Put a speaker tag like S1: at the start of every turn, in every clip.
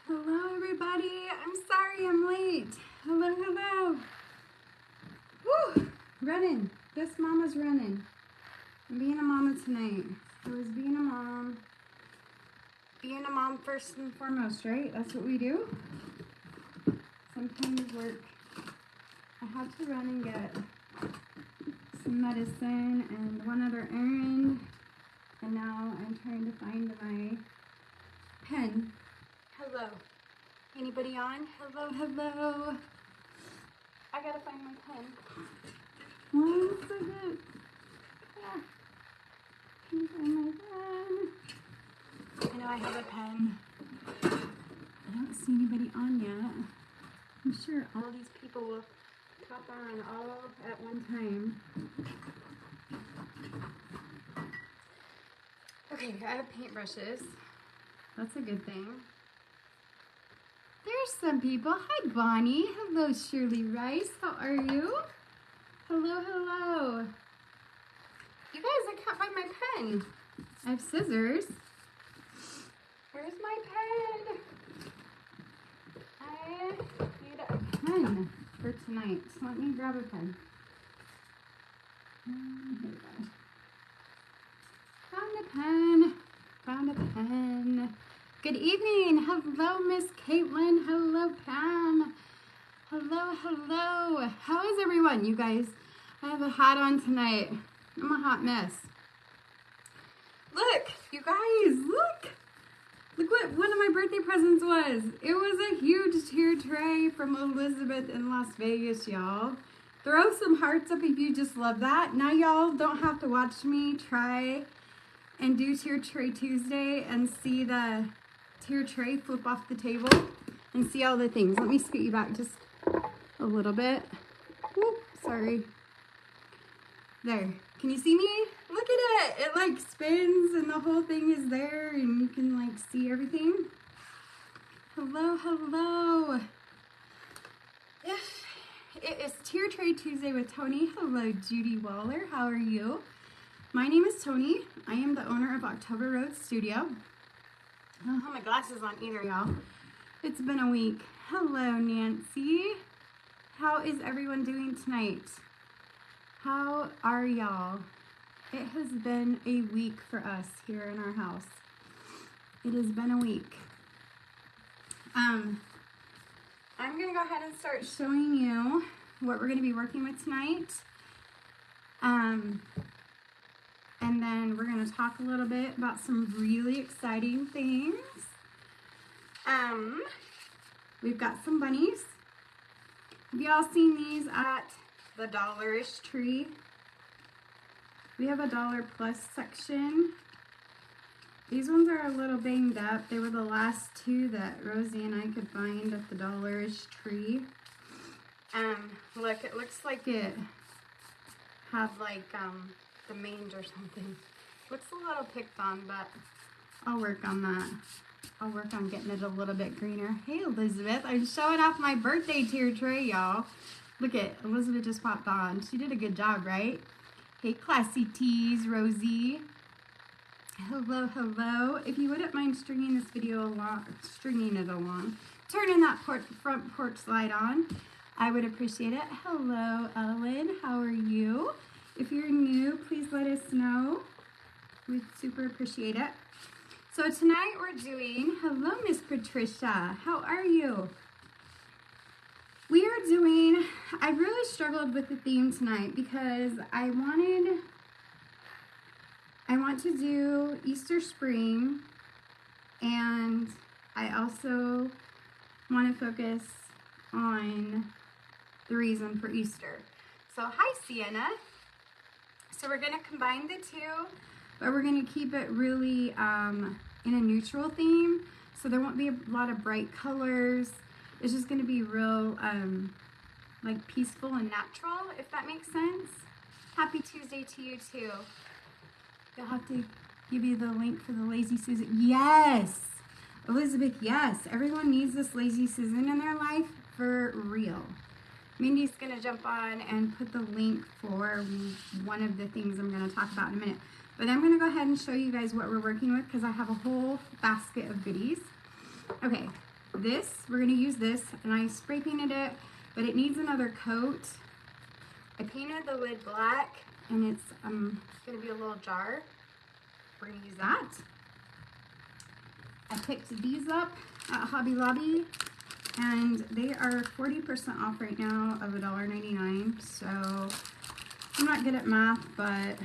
S1: Hello everybody, I'm sorry I'm late. Hello. Woo, running. This mama's running. I'm being a mama tonight. I was being a mom. Being a mom first and foremost, right? That's what we do. Sometimes work. I had to run and get some medicine and one other errand. And now I'm trying to find my pen. Hello. Anybody on? Hello. I gotta find my pen. 1 second. Ah. Can you find my pen? I know I have a pen. I don't see anybody on yet. I'm sure all these people will pop on all at one time. Okay, I have paintbrushes. That's a good thing. There's some people. Hi, Bonnie. Hello, Shirley Rice. How are you? Hello. You guys, I can't find my pen. I have scissors. Where's my pen? I need a pen for tonight. So let me grab a pen. Here we go. Found a pen. Good evening. Hello, Miss Caitlin. Hello, Pam. Hello. How is everyone? You guys, I have a hat on tonight. I'm a hot mess. Look, you guys, look. Look what one of my birthday presents was. It was a huge tier tray from Elizabeth in Las Vegas, y'all. Throw some hearts up if you just love that. Now y'all don't have to watch me try and do tier tray Tuesday and see the tier tray flip off the table and see all the things. Let me scoot you back just a little bit. Whoop, sorry. There, can you see me? Look at it. It like spins and the whole thing is there and you can like see everything. Hello. It is Tier Tray Tuesday with Toni. Hello, Judy Waller. How are you? My name is Toni. I am the owner of October Road Studio. I don't have my glasses on either, y'all. It's been a week. Hello, Nancy. How is everyone doing tonight? How are y'all? It has been a week for us here in our house. It has been a week. I'm gonna go ahead and start showing you what we're gonna be working with tonight. And then we're gonna talk a little bit about some really exciting things. We've got some bunnies. Have y'all seen these at the Dollarish Tree? We have a $1+ section. These ones are a little banged up. They were the last two that Rosie and I could find at the Dollarish Tree. Look, it looks like it had like the mange or something. Looks a little picked on, but I'll work on that. I'll work on getting it a little bit greener. Hey, Elizabeth, I'm showing off my birthday tier tray, y'all. Look at Elizabeth just popped on. She did a good job, right? Hey, Classy Tees, Rosie. Hello. If you wouldn't mind stringing this video along, turning that front porch light on, I would appreciate it. Hello, Ellen. How are you? If you're new, please let us know. We'd super appreciate it. So tonight we're doing, hello, Miss Patricia. How are you? We are doing, I really struggled with the theme tonight because I want to do Easter spring, and I also want to focus on the reason for Easter. So hi, Sienna. So we're going to combine the two, but we're going to keep it really in a neutral theme. So there won't be a lot of bright colors. It's just going to be real like peaceful and natural, if that makes sense. Happy Tuesday to you too. You'll have to give you the link for the Lazy Susan. Yes, Elizabeth, yes. Everyone needs this Lazy Susan in their life for real. Mindy's gonna jump on and put the link for one of the things I'm gonna talk about in a minute. But I'm gonna go ahead and show you guys what we're working with because I have a whole basket of goodies. Okay, this, we're gonna use this, and I spray painted it, but it needs another coat. I painted the lid black, and it's gonna be a little jar. We're gonna use that. I picked these up at Hobby Lobby, and they are 40% off right now of $1.99. So I'm not good at math, but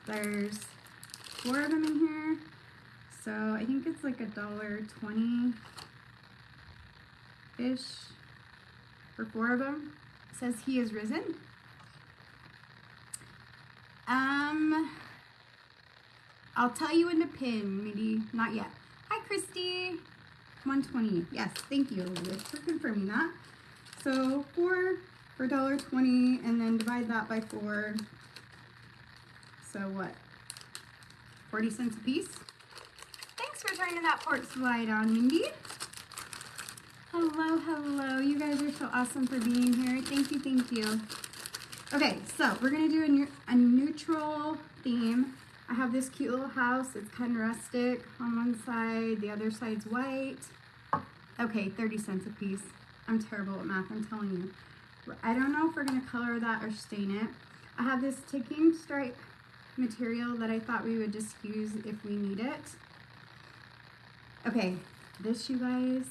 S1: there's 4 of them in here. So I think it's like $1.20-ish for 4 of them. It says he is risen. I'll tell you in the pin, maybe not yet. Hi, Christy. 120. Yes, thank you, Elizabeth, for confirming that. So 4 for $1.20, and then divide that by 4. So what? 40 cents a piece. Thanks for turning that porch light on, Mindy. Hello, hello. You guys are so awesome for being here. Thank you, thank you. Okay, so we're gonna do a neutral theme. I have this cute little house. It's kind of rustic on one side. The other side's white. Okay, 30 cents a piece. I'm terrible at math, I'm telling you. I don't know if we're gonna color that or stain it. I have this ticking stripe material that I thought we would just use if we need it. Okay, this, you guys,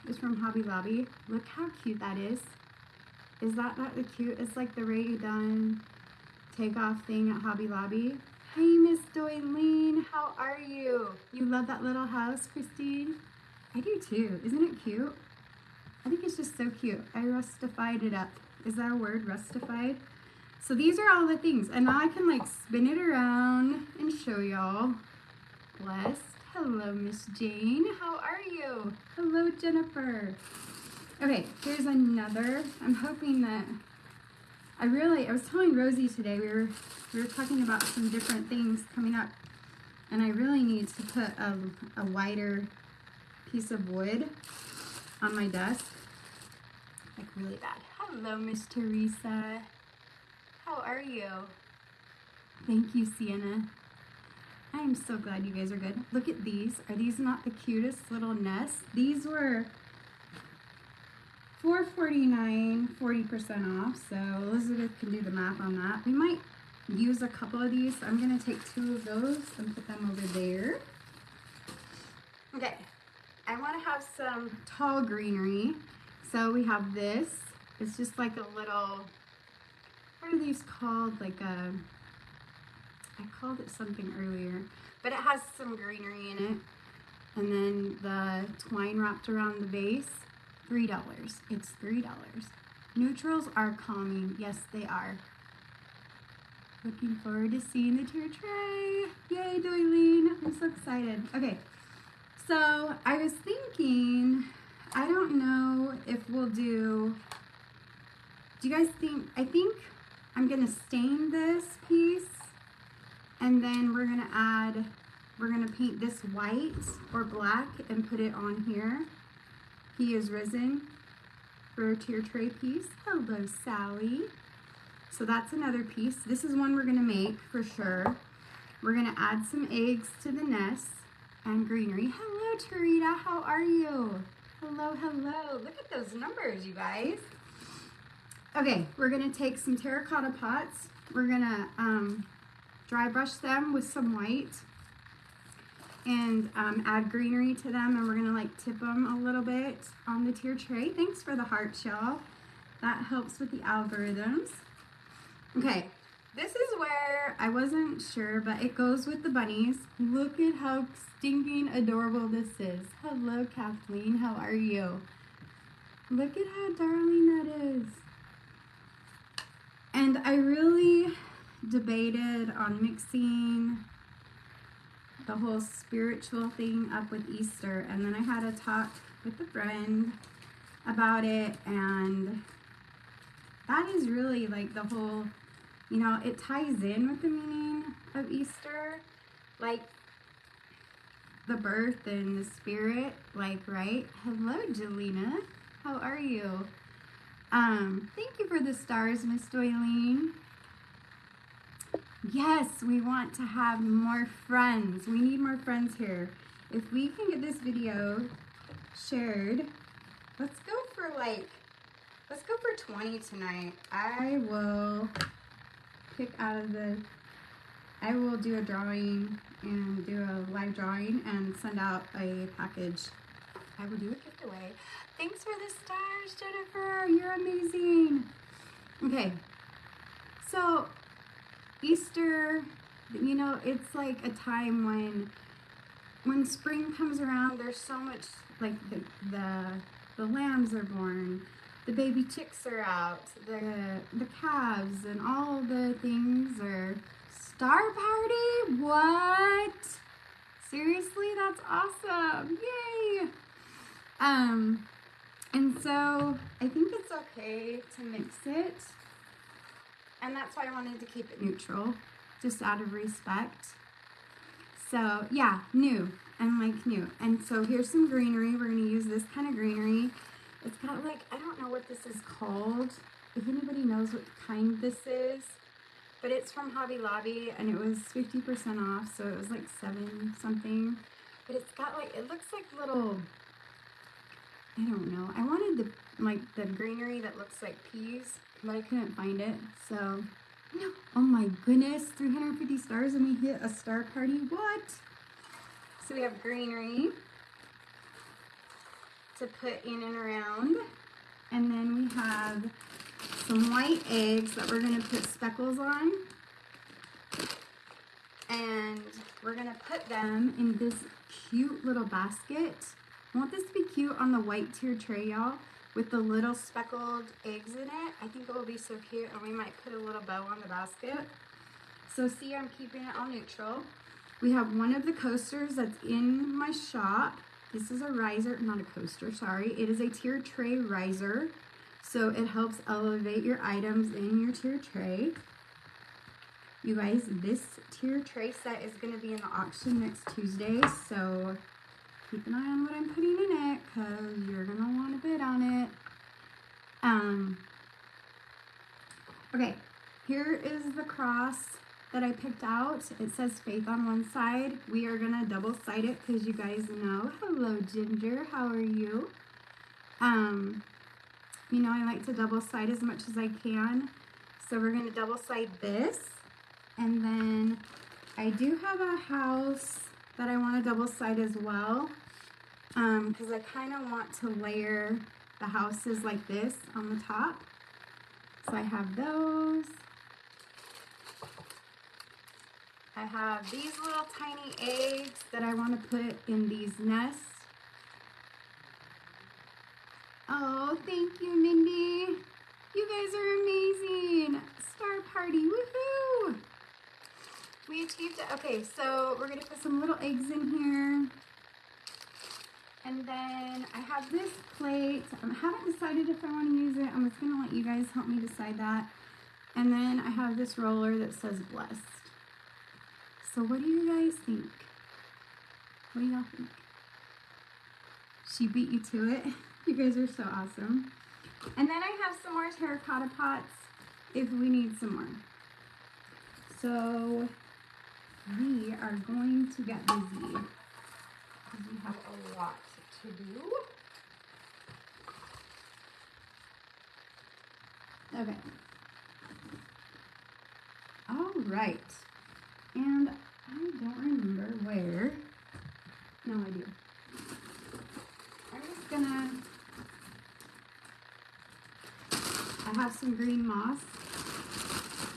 S1: is from Hobby Lobby. Look how cute that is. Is that not the cute? It's like the Ray Dunn takeoff thing at Hobby Lobby. Hey, Miss Doylene, how are you? You love that little house, Christine? I do too. Isn't it cute? I think it's just so cute. I rustified it up. Is that a word, rustified? So these are all the things. And now I can like spin it around and show y'all. Blessed. Hello, Miss Jane. How are you? Hello, Jennifer. Okay, here's another. I'm hoping that I was telling Rosie today, we were talking about some different things coming up, and I really need to put a wider piece of wood on my desk, like really bad. Hello, Miss Teresa. How are you? Thank you, Sienna. I am so glad you guys are good. Look at these. Are these not the cutest little nests? These were $4.49, 40% off, so Elizabeth can do the math on that. We might use a couple of these. I'm gonna take 2 of those and put them over there. Okay, I wanna have some tall greenery. So we have this. It's just like a little, what are these called? Like a, I called it something earlier, but it has some greenery in it. And then the twine wrapped around the base. $3. It's $3. Neutrals are calming. Yes, they are. Looking forward to seeing the tier tray. Yay, Doylene. I'm so excited. Okay, so I was thinking, I don't know if we'll do you guys think, I think I'm gonna stain this piece, and then we're gonna paint this white or black and put it on here. He is risen for a tier tray piece. Hello, Sally. So that's another piece. This is one we're gonna make for sure. We're gonna add some eggs to the nest and greenery. Hello, Tarita, how are you? Hello, hello. Look at those numbers, you guys. Okay, we're gonna take some terracotta pots. We're gonna dry brush them with some white and add greenery to them, and we're gonna like tip them a little bit on the tier tray. Thanks for the hearts, y'all. That helps with the algorithms. Okay, this is where I wasn't sure, but it goes with the bunnies. Look at how stinking adorable this is. Hello, Kathleen, how are you? Look at how darling that is. And I really debated on mixing the whole spiritual thing up with Easter, and then I had a talk with a friend about it, and that is really like the whole, you know, it ties in with the meaning of Easter, like the birth and the spirit, like, right? Hello, Jelena, how are you? Thank you for the stars, Miss Doylene. Yes, we want to have more friends. We need more friends here. If we can get this video shared let's go for 20 tonight. I will do a drawing and do a live drawing and send out a package. I will do a giveaway. Thanks for the stars, Jennifer. You're amazing. Okay, so Easter, you know, it's like a time when spring comes around. There's so much, like the lambs are born, the baby chicks are out, the calves, and all the things are. Star party? What? Seriously? That's awesome. Yay! And so I think it's okay to mix it. And that's why I wanted to keep it neutral, just out of respect. So yeah, new and like new. And so here's some greenery. We're gonna use this kind of greenery. It's got like, I don't know what this is called. If anybody knows what kind this is, but it's from Hobby Lobby and it was 50% off. So it was like $7 something, but it's got like, it looks like little, I don't know. I wanted the greenery that looks like peas, but I couldn't find it. So, oh my goodness, 350 stars and we hit a star party. What? So we have greenery to put in and around. And then we have some white eggs that we're gonna put speckles on. And we're gonna put them in this cute little basket. I want this to be cute on the white tier tray, y'all, with the little speckled eggs in it. I think it will be so cute, and we might put a little bow on the basket. So see, I'm keeping it all neutral. We have one of the coasters that's in my shop. This is a riser, not a coaster, sorry. It is a tier tray riser. So it helps elevate your items in your tier tray. You guys, this tier tray set is gonna be in the auction next Tuesday, so keep an eye on what I'm putting in it, because you're going to want to bid on it. Okay, here is the cross that I picked out. It says faith on one side. We are going to double side it because you guys know. Hello, Ginger. How are you? You know, I like to double side as much as I can. So we're going to double side this. And then I do have a house that I want to double side as well, because I kind of want to layer the houses like this on the top. So I have those. I have these little tiny eggs that I want to put in these nests. Oh, thank you, Mindy. You guys are amazing. Star party, woohoo! We achieved it. Okay, so we're gonna put some little eggs in here. And then I have this plate. I haven't decided if I want to use it. I'm just gonna let you guys help me decide that. And then I have this roller that says blessed. So what do you guys think? What do y'all think? She beat you to it. You guys are so awesome. And then I have some more terracotta pots if we need some more. So we are going to get busy because we have a lot to do. Okay. All right. And I don't remember where. No, I do. I'm just gonna, I have some green moss.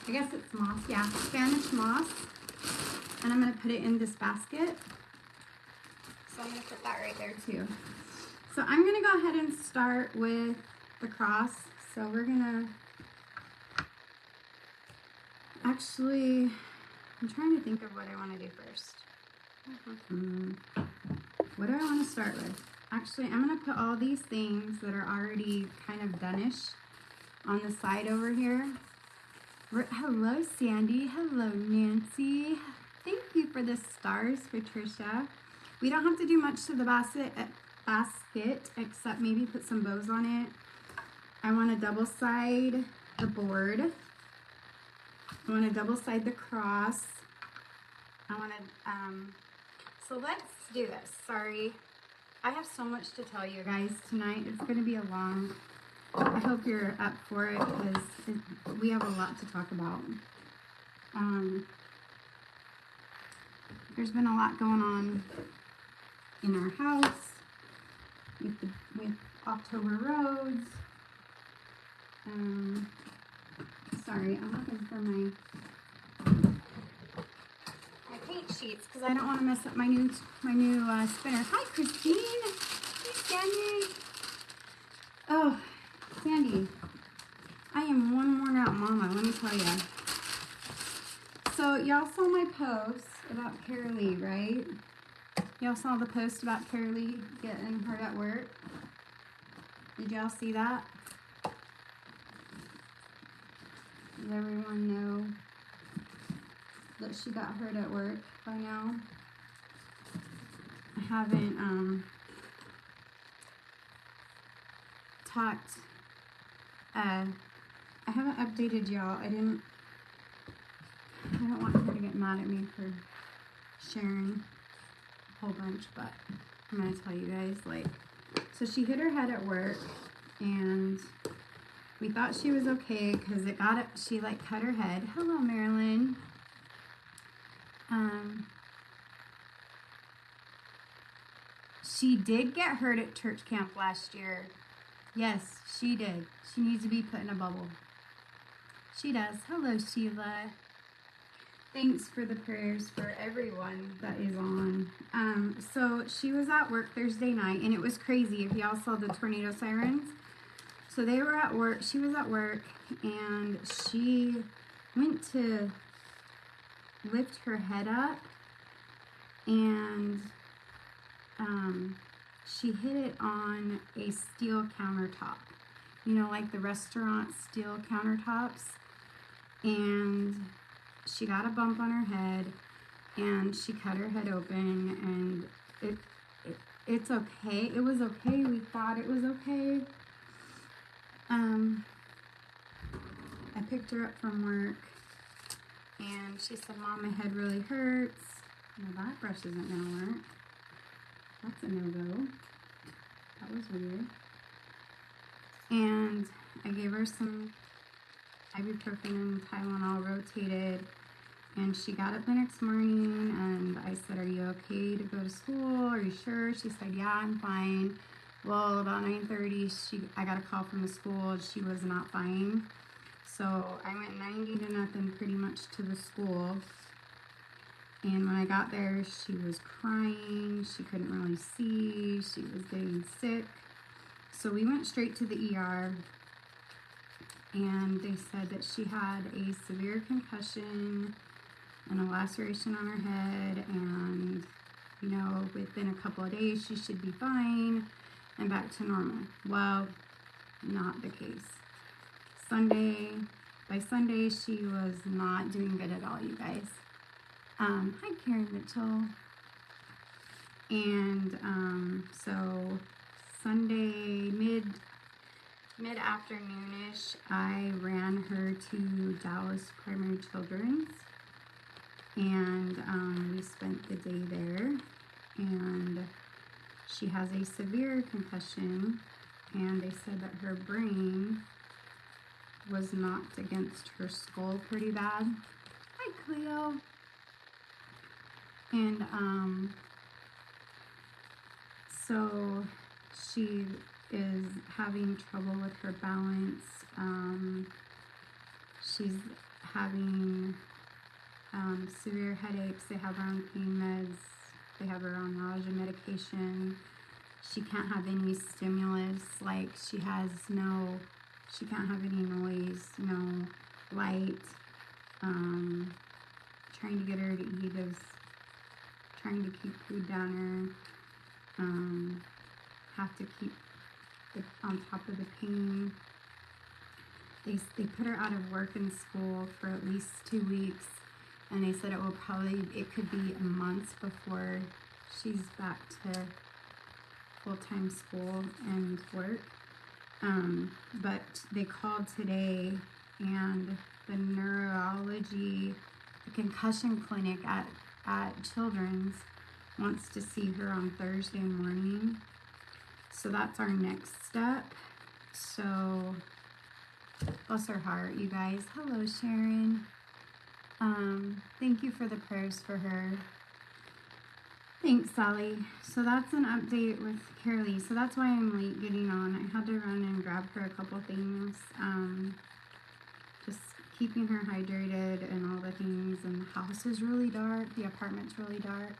S1: I guess it's moss, yeah, Spanish moss. And I'm gonna put it in this basket. So I'm gonna put that right there too. So I'm gonna go ahead and start with the cross. So we're gonna, actually, I'm trying to think of what I wanna do first. What do I wanna start with? Actually, I'm gonna put all these things that are already kind of done-ish on the side over here. Hello, Sandy. Hello, Nancy. Thank you for the stars, Patricia. We don't have to do much to the basket except maybe put some bows on it. I want to double side the board. I want to double side the cross. I want to, so let's do this. Sorry. I have so much to tell you guys tonight. It's going to be a long, I hope you're up for it because we have a lot to talk about. There's been a lot going on in our house with October roads. Sorry, I'm looking for my paint sheets because I don't want to mess up my new spinner. Hi, Christine. Hey, Sandy. Oh, Sandy, I am one worn out mama, let me tell you. So y'all saw my post about Carolee, right? Y'all saw the post about Carolee getting hurt at work. Did y'all see that? Does everyone know that she got hurt at work by now? I haven't talked, I haven't updated y'all. I don't want her to get mad at me for sharing a whole bunch, but I'm gonna tell you guys, like, so she hit her head at work and we thought she was okay because she like cut her head. Hello, Marilyn. She did get hurt at church camp last year. Yes, she did. She needs to be put in a bubble. She does. Hello, Sheila. Thanks for the prayers for everyone that is on. So she was at work Thursday night, and it was crazy. If y'all saw the tornado sirens. So they were at work. She was at work, and she went to lift her head up, and she hit it on a steel countertop. You know, like the restaurant steel countertops. And she got a bump on her head, and she cut her head open, and it's okay. It was okay. We thought it was okay. I picked her up from work, and she said, Mom, my head really hurts. Well, that brush isn't gonna work. That's a no-go. That was weird. And I gave her some ibuprofen and Tylenol rotated, and she got up the next morning, and I said, are you okay to go to school? Are you sure? She said, yeah, I'm fine. Well, about 9:30, I got a call from the school. She was not fine. So I went 90-0 pretty much to the school. And when I got there, she was crying. She couldn't really see. She was getting sick. So we went straight to the ER. And they said that she had a severe concussion and a laceration on her head. And, you know, within a couple of days, she should be fine and back to normal. Well, not the case. By Sunday, she was not doing good at all, you guys. Hi, Karen Mitchell. And so Sunday, mid-afternoonish, I ran her to Dallas Primary Children's, and we spent the day there. And she has a severe concussion, and they said that her brain was knocked against her skull pretty bad. Hi, Cleo. And so she is having trouble with her balance. She's having severe headaches. They have her on pain meds. They have her on nausea medication. She can't have any stimulus. Like, she can't have any noise, no light. Trying to get her to eat is trying to keep food down her. Have to keep on top of the pain. They put her out of work and school for at least 2 weeks, and they said it could be a month before she's back to full-time school and work. But they called today, and the neurology, the concussion clinic at Children's wants to see her on Thursday morning So that's our next step. So bless her heart, you guys. Hello, Sharon. Thank you for the prayers for her. Thanks, Sally. So that's an update with Carolee. So that's why I'm late getting on. I had to run and grab her a couple things. Just keeping her hydrated and all the things. And the house is really dark. The apartment's really dark.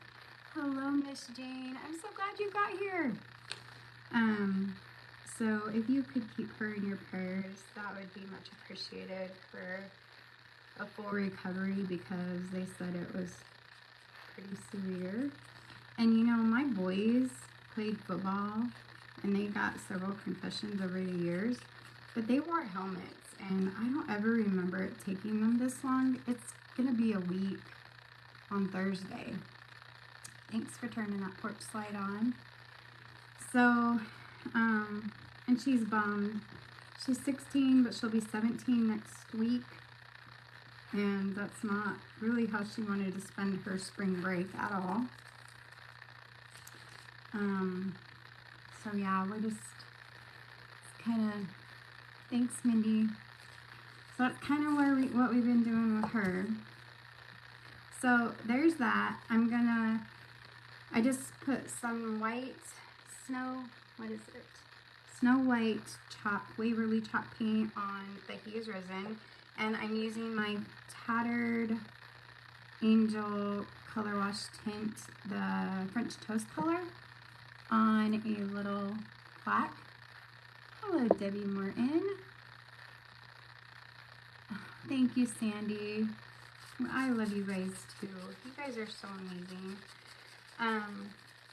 S1: Hello, Miss Jane. I'm so glad you got here. So if you could keep her in your prayers, that would be much appreciated for a full recovery, because they said it was pretty severe. And you know, my boys played football and they got several concussions over the years, but they wore helmets, and I don't ever remember it taking them this long. It's gonna be a week on Thursday. Thanks for turning that porch light on. So, and she's bummed. She's 16, but she'll be 17 next week. And that's not really how she wanted to spend her spring break at all. So yeah, we're just kind of, thanks, Mindy. So that's kind of what we've been doing with her. So there's that. I just put some white Snow White Waverly chalk paint on the He is Risen, and I'm using my Tattered Angel Color Wash Tint, the French Toast color, on a little plaque. Hello, Debbie Morton. Thank you, Sandy. I love you guys too. You guys are so amazing.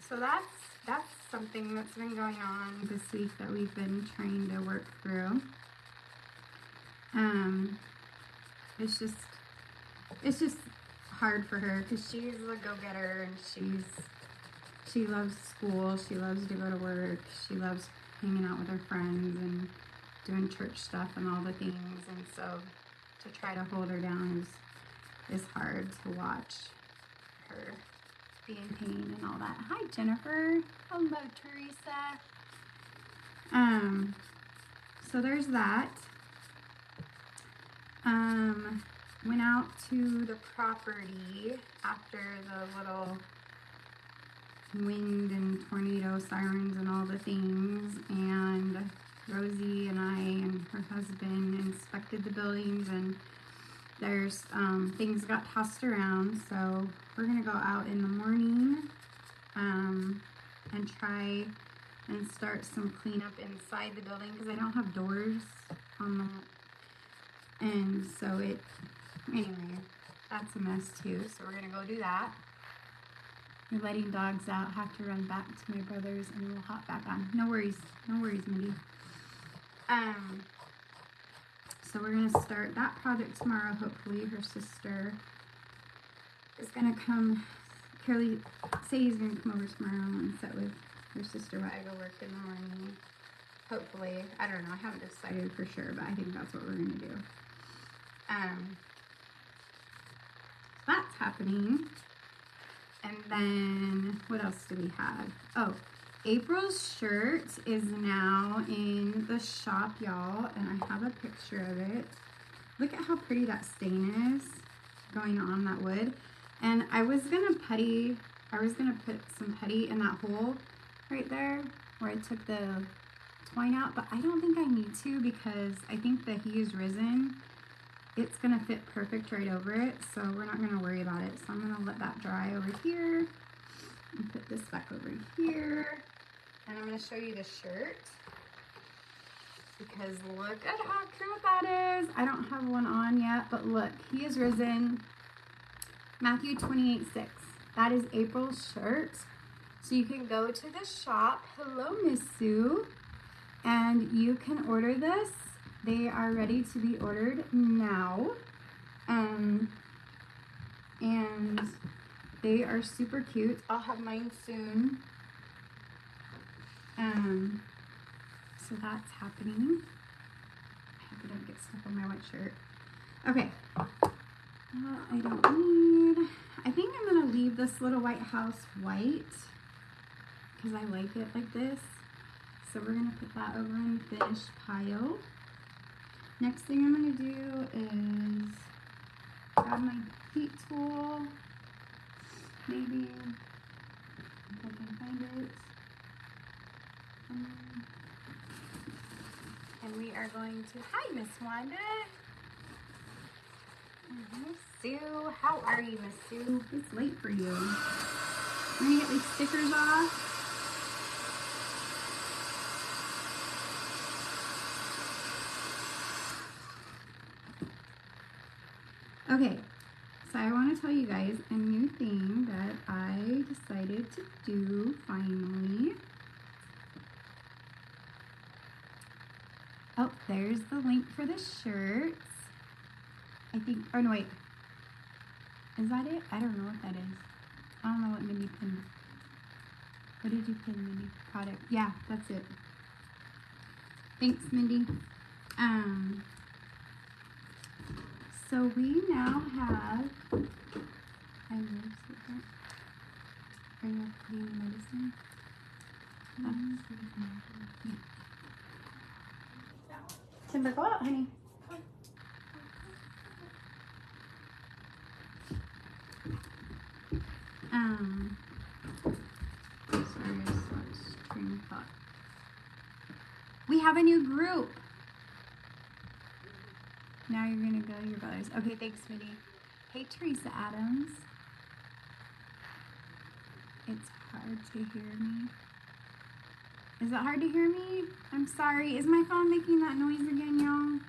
S1: So that's something that's been going on this week that we've been trying to work through. It's just hard for her, because she's a go-getter, and she loves school, she loves to go to work, she loves hanging out with her friends and doing church stuff and all the things, and so to try to hold her down is hard to watch her be in pain and all that. Hi, Jennifer. Hello, Teresa. So there's that. Went out to the property after the little wind and tornado sirens and all the things, and Rosie and I and her husband inspected the buildings, and there's things got tossed around, so we're gonna go out in the morning and try and start some cleanup inside the building, because I don't have doors on them, and so anyway, that's a mess too, so we're gonna go do that. We're letting dogs out, have to run back to my brother's, and we'll hop back on. No worries, Mindy. So we're gonna start that project tomorrow. Hopefully her sister is gonna come. Carolee Sadie's gonna come over tomorrow and sit with her sister while I go work in the morning. Hopefully, I don't know. I haven't decided for sure, but I think that's what we're gonna do. That's happening. And then what else do we have? Oh, April's shirt is now in the shop, y'all, and I have a picture of it. Look at how pretty that stain is going on that wood. And I was gonna put some putty in that hole right there where I took the twine out, but I don't think I need to, because I think that He is Risen, it's gonna fit perfect right over it, so we're not gonna worry about it. So I'm gonna let that dry over here and put this back over here. And I'm going to show you the shirt, because look at how cute that is. I don't have one on yet, but look, He is Risen, Matthew 28:6. That is April's shirt. So you can go to the shop. Hello, Miss Sue. And you can order this. They are ready to be ordered now. And they are super cute. I'll have mine soon. So that's happening. I hope I don't get stuff on my white shirt. Okay. I don't need. I think I'm gonna leave this little white house white, because I like it like this. So we're gonna put that over in the finished pile. Next thing I'm gonna do is grab my heat tool, maybe, if I can find it. And we are going to, hi Miss Wanda. Miss Sue, how are you, Miss Sue? It's late for you. We're gonna get these stickers off. Okay, so I want to tell you guys a new thing that I decided to do finally. Oh, there's the link for the shirts. I think, oh no wait, is that it? I don't know what that is. I don't know what Mindy pinned. What did you pin, Mindy? Product, yeah, that's it. Thanks, Mindy. So we now have, I love secret. Are you putting the medicine? Yeah. Timber, go out, honey. Sorry, I just lost train of thought. We have a new group. Now you're gonna go to your brothers. Okay, thanks, Minnie. Hey, Teresa Adams. It's hard to hear me. Is it hard to hear me? I'm sorry. Is my phone making that noise again, y'all?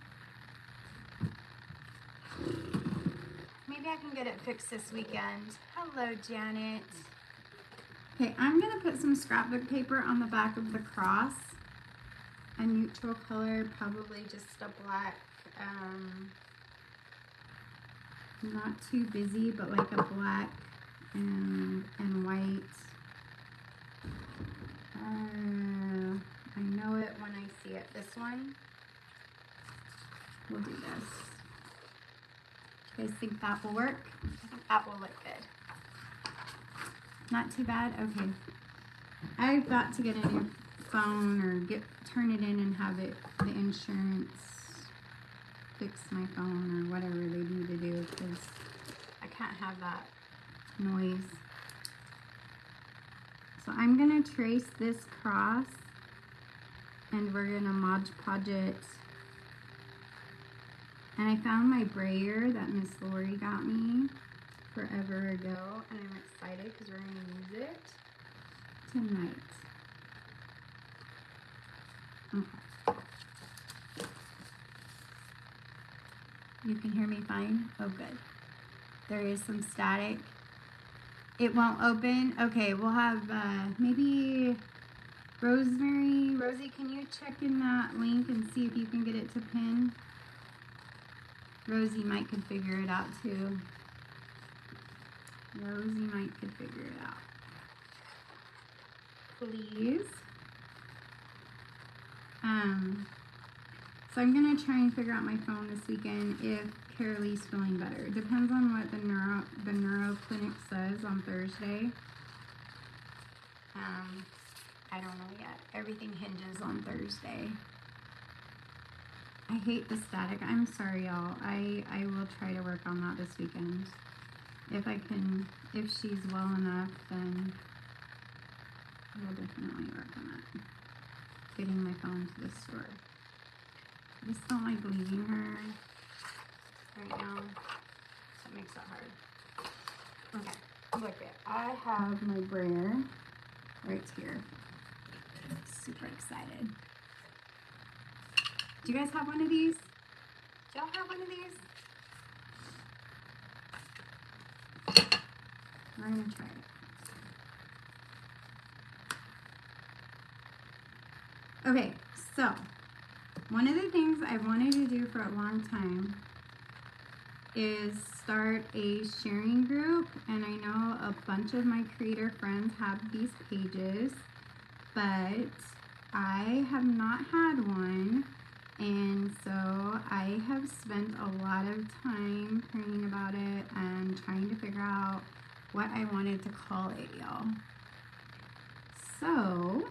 S1: Maybe I can get it fixed this weekend. Hello, Janet. Okay, I'm gonna put some scrapbook paper on the back of the cross. A neutral color, probably just a black, not too busy, but like a black and white. I know it when I see it. This one. We'll do this. Do you guys think that will work? I think that will look good. Not too bad? Okay. I've got to get a new phone or turn it in and have it, the insurance fix my phone or whatever they need to do because I can't have that noise. So I'm gonna trace this cross and we're gonna Mod Podge it. And I found my brayer that Miss Lori got me forever ago and I'm excited because we're gonna use it tonight. Okay. You can hear me fine? Oh, good. There is some static. It won't open. Okay, we'll have maybe Rosemary. Rosie, can you check in that link and see if you can get it to pin? Rosie might could figure it out too. Rosie might could figure it out. Please. So I'm gonna try and figure out my phone this weekend if Carolee's feeling better. It depends on what the neuro clinic says on Thursday. I don't know yet. Everything hinges on Thursday. I hate the static. I'm sorry, y'all. I will try to work on that this weekend. If I can, if she's well enough, then we'll definitely work on that. Getting my phone to the store. I just don't like leaving her right now. That makes it hard. Okay, look it. I have my brayer right here. Super excited. Do you guys have one of these? Do y'all have one of these? We're gonna try it. Okay, so one of the things I've wanted to do for a long time is start a sharing group, and I know a bunch of my creator friends have these pages, but I have not had one, and so I have spent a lot of time praying about it and trying to figure out what I wanted to call it, y'all. So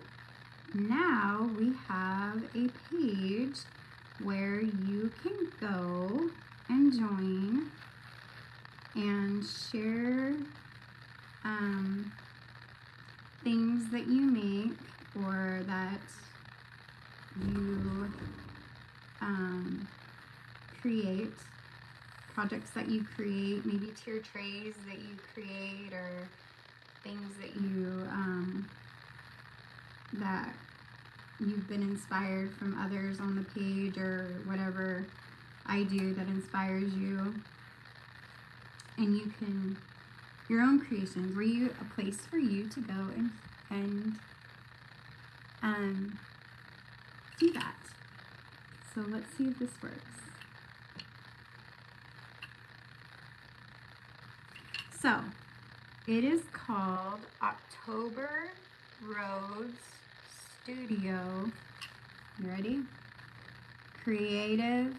S1: now we have a page where you can go and join and share things that you make or that you create, projects that you create, maybe tier trays that you create, or things that you've been inspired from others on the page, or whatever I do that inspires you. And you can, your own creations, were you a place for you to go and do that. So let's see if this works. So it is called October Roads Studio. You ready? Creative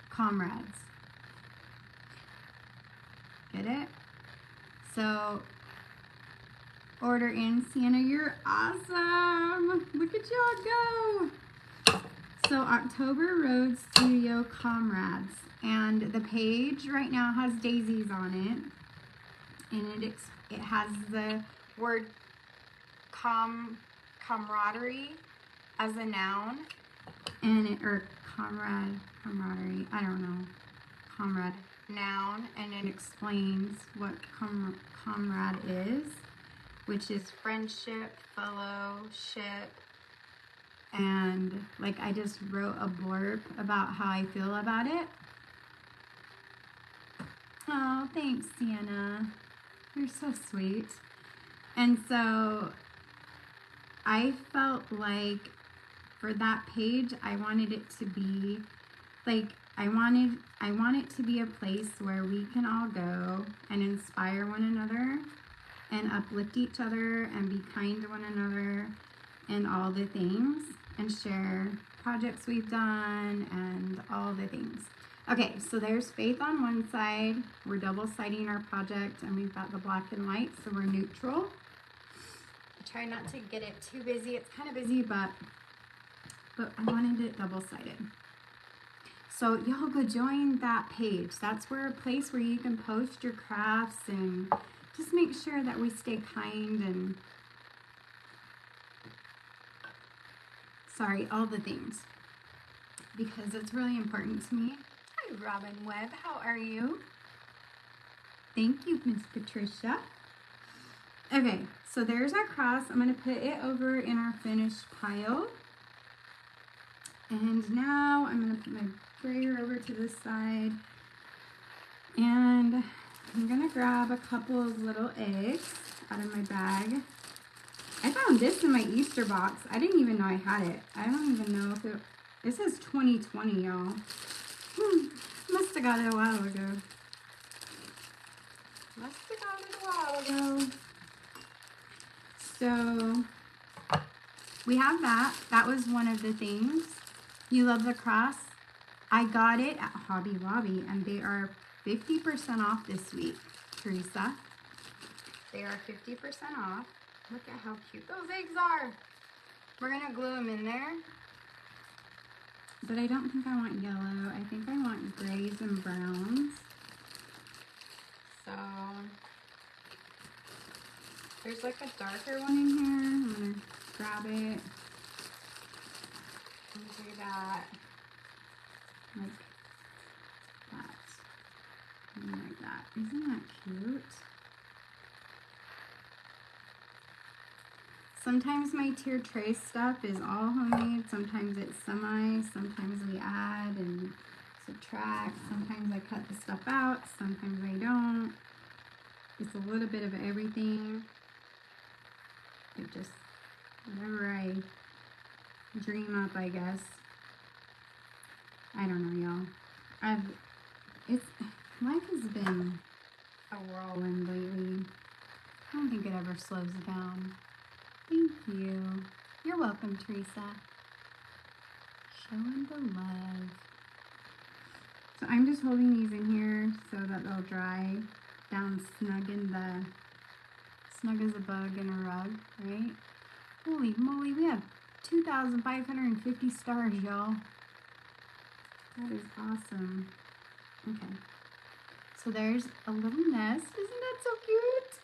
S1: Comrades. Get it? So order in. Sienna, you're awesome. Look at y'all go. So October Road Studio Comrades. And the page right now has daisies on it. And it has the word camaraderie as a noun. And or camaraderie, I don't know. Comrade, noun, and it explains what comrade is, which is friendship, fellowship, and like I just wrote a blurb about how I feel about it. Oh, thanks, Sienna. You're so sweet. And so I felt like for that page, I wanted it to be like, I want it to be a place where we can all go and inspire one another and uplift each other and be kind to one another and all the things, and share projects we've done and all the things. Okay, so there's Faith on one side. We're double-siding our project, and we've got the black and white, so we're neutral. I try not to get it too busy. It's kind of busy, but I wanted it double-sided. So y'all go join that page. That's where a place where you can post your crafts and just make sure that we stay kind and all the things, because it's really important to me. Hi, Robin Webb. How are you? Thank you, Miss Patricia. Okay, so there's our cross. I'm going to put it over in our finished pile. And now I'm going to put my brayer over to this side. And I'm going to grab a couple of little eggs out of my bag. I found this in my Easter box. I didn't even know I had it. I don't even know if it says 2020, y'all. Must have got it a while ago. So we have that. That was one of the things. You love the cross? I got it at Hobby Lobby, and they are 50% off this week, Teresa. They are 50% off. Look at how cute those eggs are. We're gonna glue them in there. But I don't think I want yellow. I think I want grays and browns. So there's like a darker one in here. I'm gonna grab it and do that. Like that. And like that. Isn't that cute? Sometimes my tier tray stuff is all homemade. Sometimes it's semi. Sometimes we add and subtract. Sometimes I cut the stuff out. Sometimes I don't. It's a little bit of everything. It just, whatever I dream up, I guess. I don't know, y'all. Life has been a whirlwind lately. I don't think it ever slows down. Thank you. You're welcome, Teresa. Showing the love. So I'm just holding these in here so that they'll dry down snug as a bug in a rug, right? Holy moly, we have 2,550 stars, y'all. That is awesome. Okay. So there's a little nest. Isn't that so cute?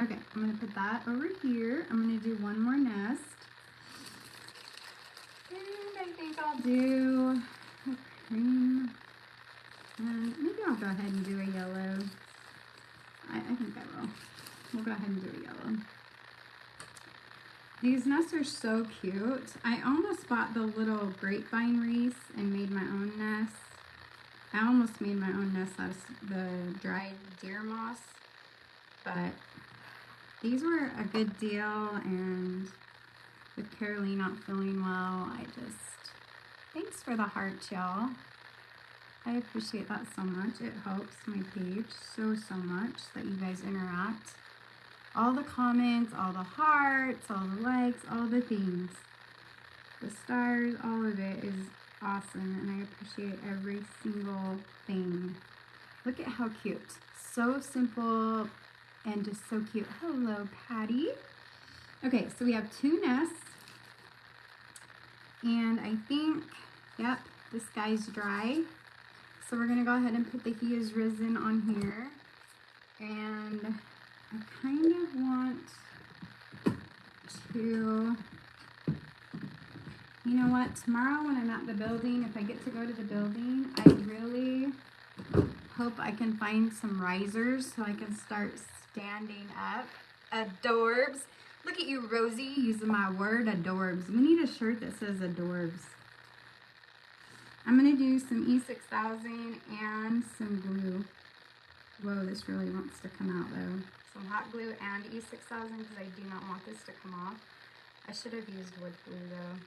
S1: Okay, I'm going to put that over here. I'm going to do one more nest. And I think I'll do a cream. And maybe I'll go ahead and do a yellow. I think I will. We'll go ahead and do a yellow. These nests are so cute. I almost bought the little grapevine wreath and made my own nest. I almost made my own nest out of the dried deer moss, but these were a good deal, and with Carolee not feeling well, thanks for the heart, y'all. I appreciate that so much. It helps my page so much that you guys interact. All the comments, all the hearts, all the likes, all the things. The stars, all of it is awesome, and I appreciate every single thing. Look at how cute. So simple and just so cute. Hello, Patty. Okay, so we have 2 nests. And I think, yep, this guy's dry. So we're gonna go ahead and put the He Is Risen on here. And I kind of want to, you know what, tomorrow when I'm at the building, if I get to go to the building, I really hope I can find some risers so I can start standing up. Adorbs. Look at you, Rosie, using my word, adorbs. We need a shirt that says adorbs. I'm going to do some E6000 and some glue. Whoa, this really wants to come out though. Some hot glue and E6000 because I do not want this to come off. I should have used wood glue though.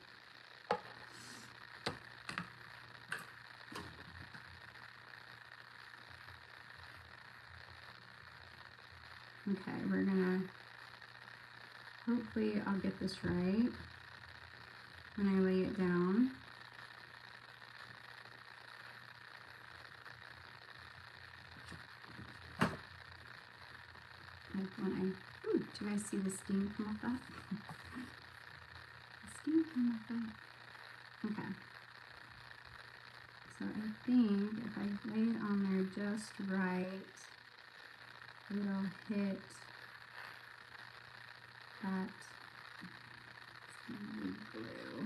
S1: Okay, we're gonna, hopefully I'll get this right when I lay it down. Ooh, do you guys see the steam come off that? The steam came off that. Okay. So I think if I lay it on there just right, it'll hit that glue.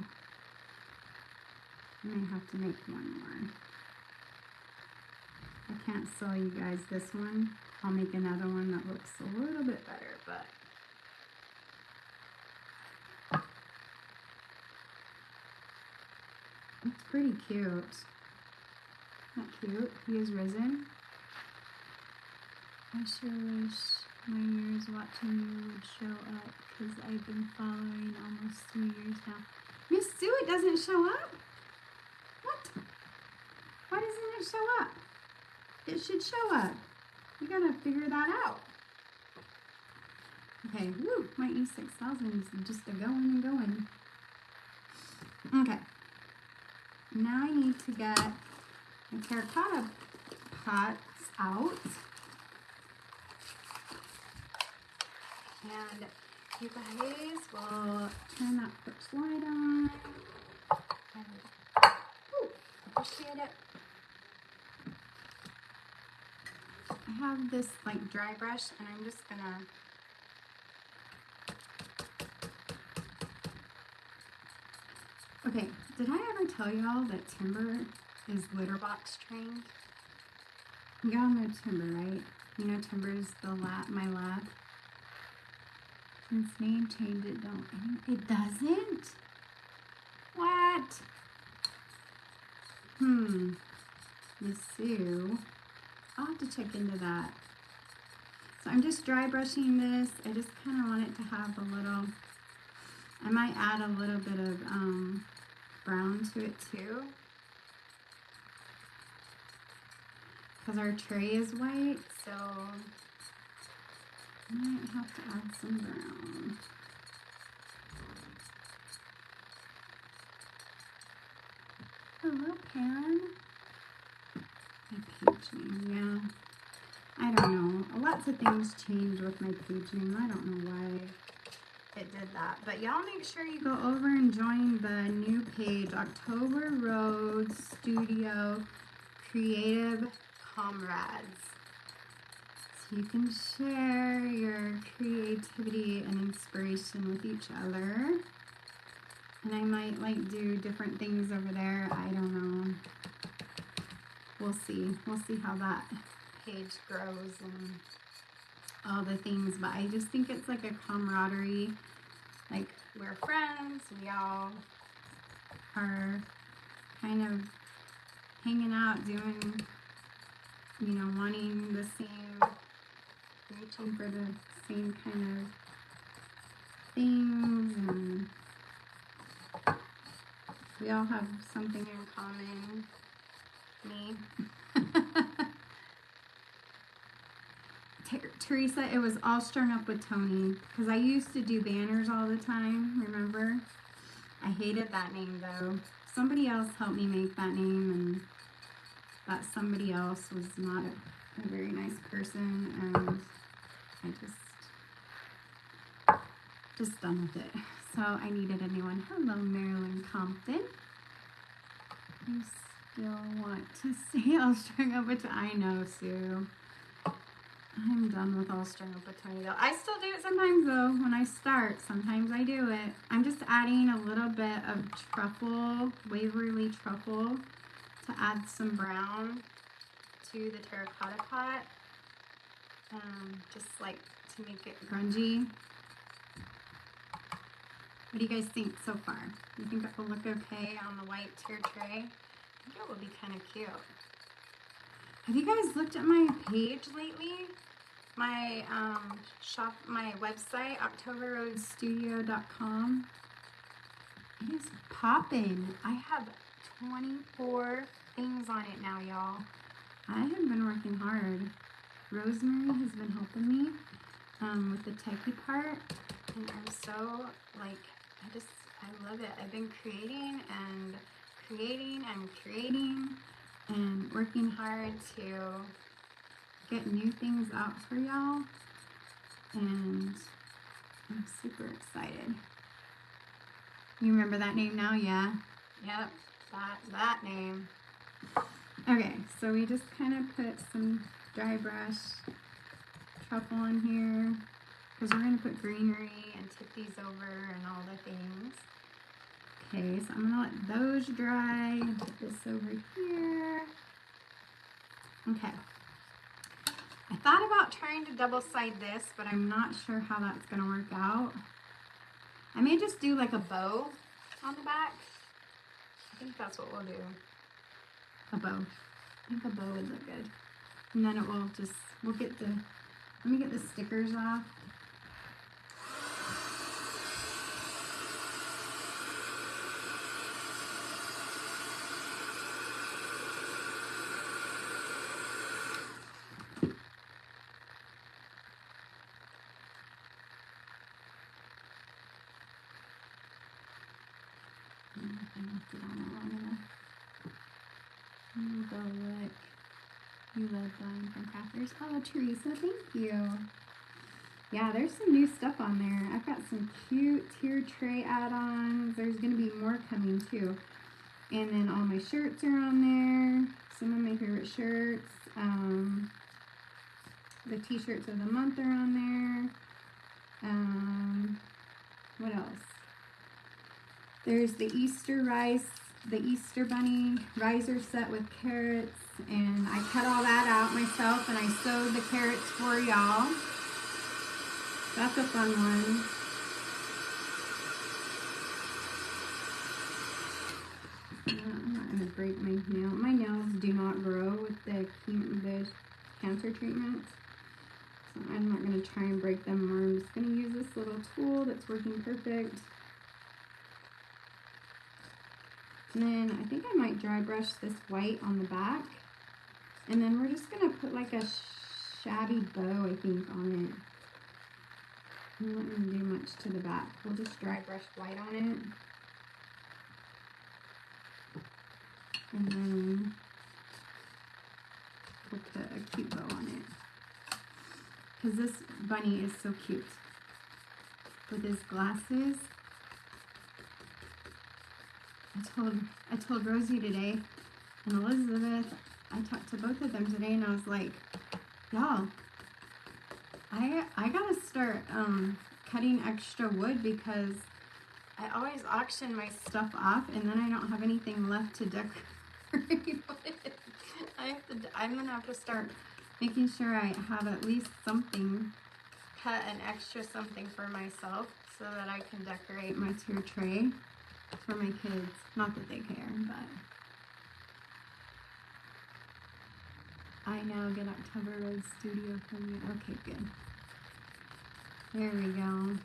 S1: I may have to make one more. I can't sell you guys this one. I'll make another one that looks a little bit better, but it's pretty cute. Not cute. He is risen. I sure wish my years watching you would show up because I've been following almost 3 years now. Miss Sue, it doesn't show up? What? Why doesn't it show up? It should show up. We gotta figure that out. Okay, woo, my E6000 is just a going and going. Okay, now I need to get the terracotta pots out. And you guys will turn that porch light on. And, ooh, appreciate it. I have this like dry brush and I'm just gonna okay, did I ever tell y'all that Timber is litter box trained? Y'all know Timber, right? You know Timber's my lab. Since name change it it doesn't? What? Miss Sue. I'll have to check into that. So I'm just dry brushing this. I just kind of want it to have a little, I might add a little bit of brown to it too. Because our tray is white, so I might have to add some brown. Hello, Pan. My page name, yeah. I don't know. Lots of things change with my page name. I don't know why it did that. But y'all make sure you go over and join the new page, October Road Studio Creative Comrades. So you can share your creativity and inspiration with each other. And I might like do different things over there. I don't know. We'll see. We'll see how that page grows and all the things. But I just think it's like a camaraderie. Like, we're friends. We all are kind of hanging out, doing, you know, wanting the same, reaching for the same kind of things, and we all have something in common. Me. Teresa, it was all strung up with Toni, because I used to do banners all the time, remember? I hated that name though. Somebody else helped me make that name, and that somebody else was not a very nice person, and I just done with it. So I needed a new one. Hello, Marilyn Compton. You still want to say all strung up with, I know, Sue. I'm done with all strung up with Toni though. I still do it sometimes though. When I start, sometimes I do it. I'm just adding a little bit of truffle, Waverly truffle, to add some brown to the terracotta pot. Just like to make it grungy. What do you guys think so far? You think it will look okay on the white tier tray? I think it will be kind of cute. Have you guys looked at my page lately? My my website, octoberroadstudio.com. It is popping. I have 24 things on it now, y'all. I have been working hard. Rosemary has been helping me with the techie part, and I'm so like, I love it. I've been creating and creating and creating and working hard to get new things out for y'all, and I'm super excited. You remember that name now? Yeah. Yep, that name. Okay, so we just kind of put some dry brush truffle in here, because we're going to put greenery and tip these over and all the things. Okay, so I'm going to let those dry and put this over here. Okay. I thought about trying to double side this, but I'm not sure how that's going to work out. I may just do like a bow on the back. I think that's what we'll do. A bow. I think a bow would look good. And then it will just, let me get the stickers off. You love buying from crafters. Oh, Teresa, thank you. Yeah, there's some new stuff on there. I've got some cute tier tray add-ons. There's going to be more coming too. And then all my shirts are on there. Some of my favorite shirts. The t-shirts of the month are on there. What else? There's the Easter rice, the Easter bunny riser set with carrots, and I cut all that out myself, and I sewed the carrots for y'all. That's a fun one. I'm not going to break my nail. My nails do not grow with the cancer treatment, so I'm not going to try and break them more. I'm just going to use this little tool that's working perfect. And then I think I might dry brush this white on the back. And then we're just going to put like a shabby bow, I think, on it. I'm not going to do much to the back. We'll just dry brush white on it. And then we'll put a cute bow on it. Because this bunny is so cute. with his glasses. I told Rosie today and Elizabeth, I talked to both of them today, and I was like, y'all, I gotta start cutting extra wood, because I always auction my stuff off and then I don't have anything left to decorate with. I'm gonna have to start making sure I have at least something, cut an extra something for myself so that I can decorate my tier tray for my kids. Not that they care, but I know, get October Rose Studio from you. Okay, good. There we go.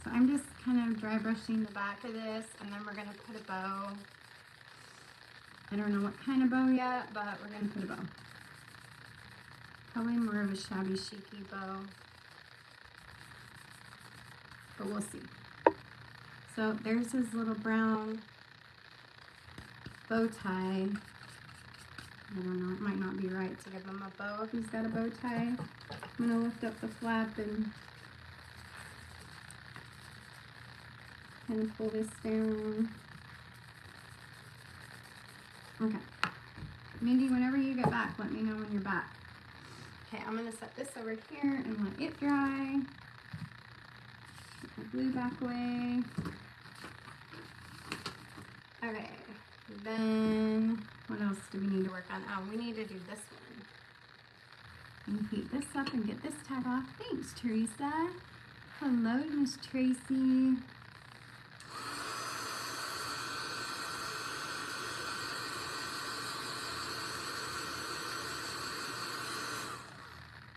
S1: So I'm just kind of dry brushing the back of this, and then we're gonna put a bow. I don't know what kind of bow yet, but we're gonna put a bow. Probably more of a shabby chic-y bow, but we'll see. So there's his little brown bow tie. I don't know, it might not be right to give him a bow if he's got a bow tie. I'm gonna lift up the flap and kind of pull this down. Okay. Mindy, whenever you get back, let me know when you're back. Okay, I'm gonna set this over here and let it dry. Put my glue back away. Okay, then what else do we need to work on? Oh, we need to do this one. And heat this up and get this tag off. Thanks, Teresa. Hello, Miss Tracy.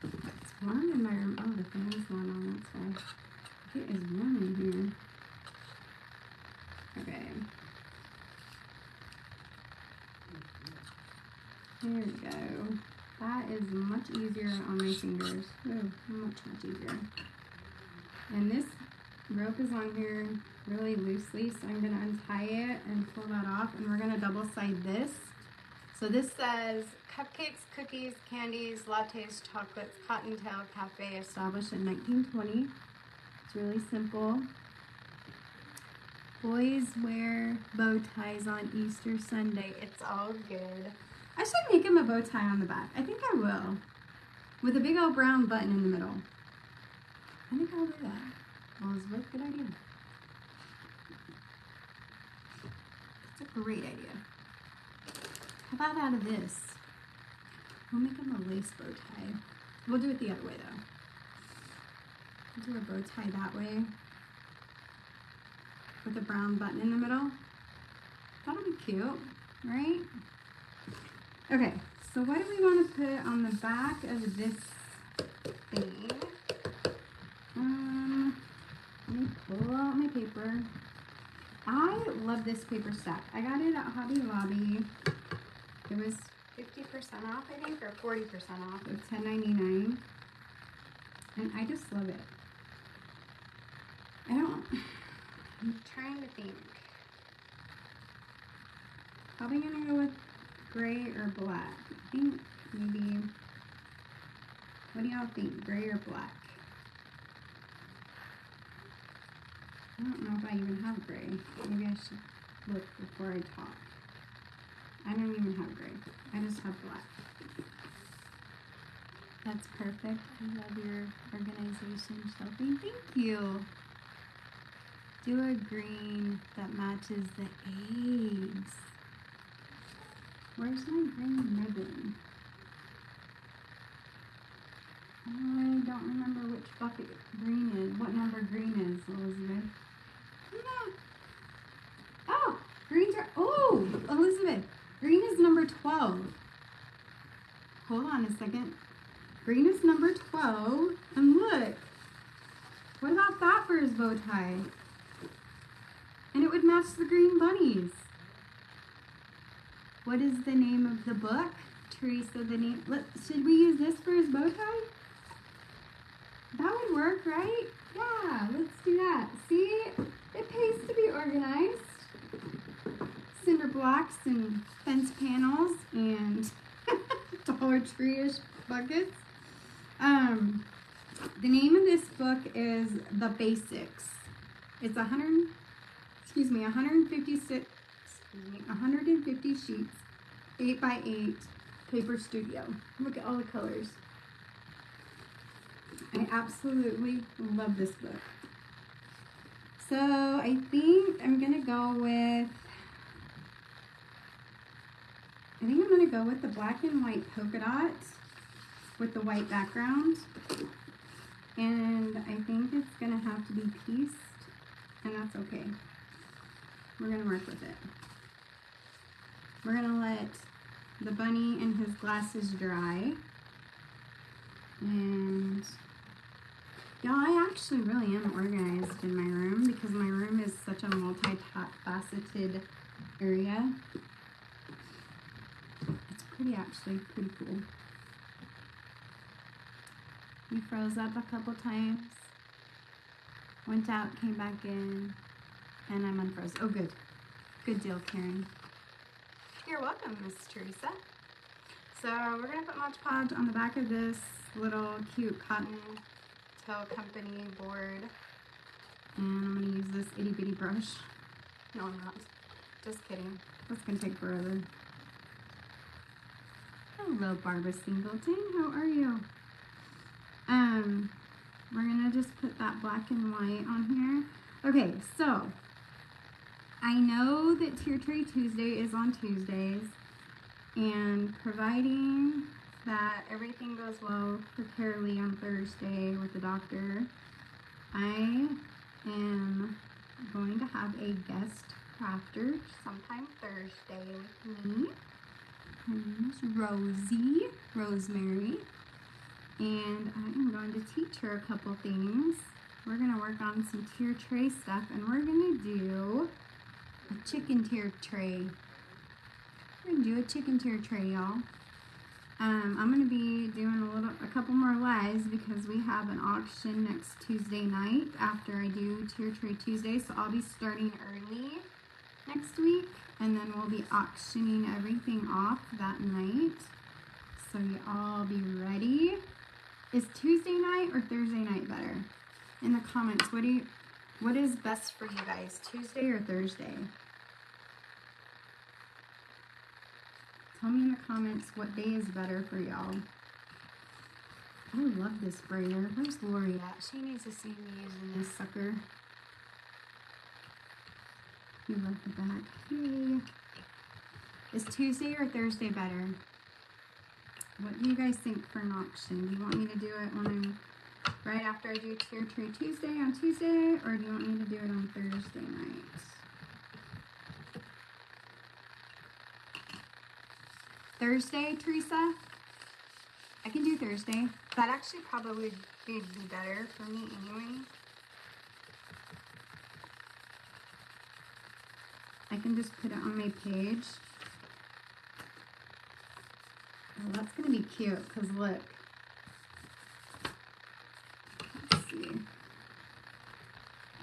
S1: It's warm in my room. Oh, the fan's not on, that's why. It is warm in here. Okay. There we go. That is much easier on my fingers. Oh, much easier. And this rope is on here really loosely, so I'm going to untie it and pull that off, and we're going to double side this. So this says, cupcakes, cookies, candies, lattes, chocolates, Cottontail Cafe, established in 1920. It's really simple. Boys wear bow ties on Easter Sunday. It's all good. I should make him a bow tie on the back. I think I will. With a big old brown button in the middle. I think I'll do that. Elizabeth, good idea. That's a great idea. How about out of this? We'll make him a lace bow tie. We'll do it the other way though. We'll do a bow tie that way with a brown button in the middle. That'll be cute, right? Okay, so what do we want to put on the back of this thing? Let me pull out my paper. I love this paper stack. I got it at Hobby Lobby. It was 50% off, I think, or 40% off. It was $10.99. And I just love it. I'm trying to think. Probably gonna go with gray or black. I think maybe, what do y'all think? Gray or black? I don't know if I even have gray. Maybe I should look before I talk. I don't even have gray. I just have black. That's perfect. I love your organization, Shelby. Thank you. Do a green that matches the eggs. Where's my green ribbon? I don't remember which bucket green is. What number green is, Elizabeth? No. Oh, greens are, oh, Elizabeth. Green is number 12. Hold on a second. Green is number 12. And look. What about that for his bow tie? And it would match the green bunnies. What is the name of the book? Teresa, the name. Should we use this for his bow tie? That would work, right? Yeah, let's do that. See, it pays to be organized. Cinder blocks and fence panels and Dollar Tree-ish buckets. The name of this book is The Basics. It's 150 sheets, 8 by 8 paper studio. Look at all the colors. I absolutely love this book. So I think I'm gonna go with the black and white polka dots with the white background. And I think it's gonna have to be pieced, and that's okay. We're gonna work with it. We're gonna let the bunny and his glasses dry. And y'all, I actually really am organized in my room because my room is such a multifaceted area. It's actually pretty cool. We froze up a couple times, went out, came back in, and I'm unfroze. Oh, good. Good deal, Karen. You're welcome, Miss Teresa. So we're gonna put Mod Podge on the back of this little cute cotton toe company board. And I'm gonna use this itty bitty brush. No, I'm not. Just kidding. That's gonna take forever. Hello, Barbara Singleton. How are you? We're gonna just put that black and white on here. Okay, so I know that Tier Tray Tuesday is on Tuesdays, and providing that everything goes well for Carolee on Thursday with the doctor, I am going to have a guest crafter sometime Thursday with me. Her name is Rosemary, and I am going to teach her a couple things. We're going to work on some tier tray stuff, and we're going to do a chicken tier tray. We're going to do a chicken tier tray, y'all. I'm going to be doing a couple more lives because we have an auction next Tuesday night after I do Tier Tray Tuesday, so I'll be starting early next week, and then we'll be auctioning everything off that night. So you all be ready. Is Tuesday night or Thursday night better? In the comments, what is best for you guys, Tuesday or Thursday? Tell me in the comments what day is better for y'all. I love this brayer. Where's Lori at? She needs to see me using this sucker. You love the back. Yay. Is Tuesday or Thursday better? What do you guys think for an auction? Do you want me to do it when I'm right after I do Tier Tray Tuesday on Tuesday, or do you want me to do it on Thursday night? Thursday, Teresa? I can do Thursday. That actually probably would be better for me anyway. I can just put it on my page. Oh, that's gonna be cute, because look. Let's see.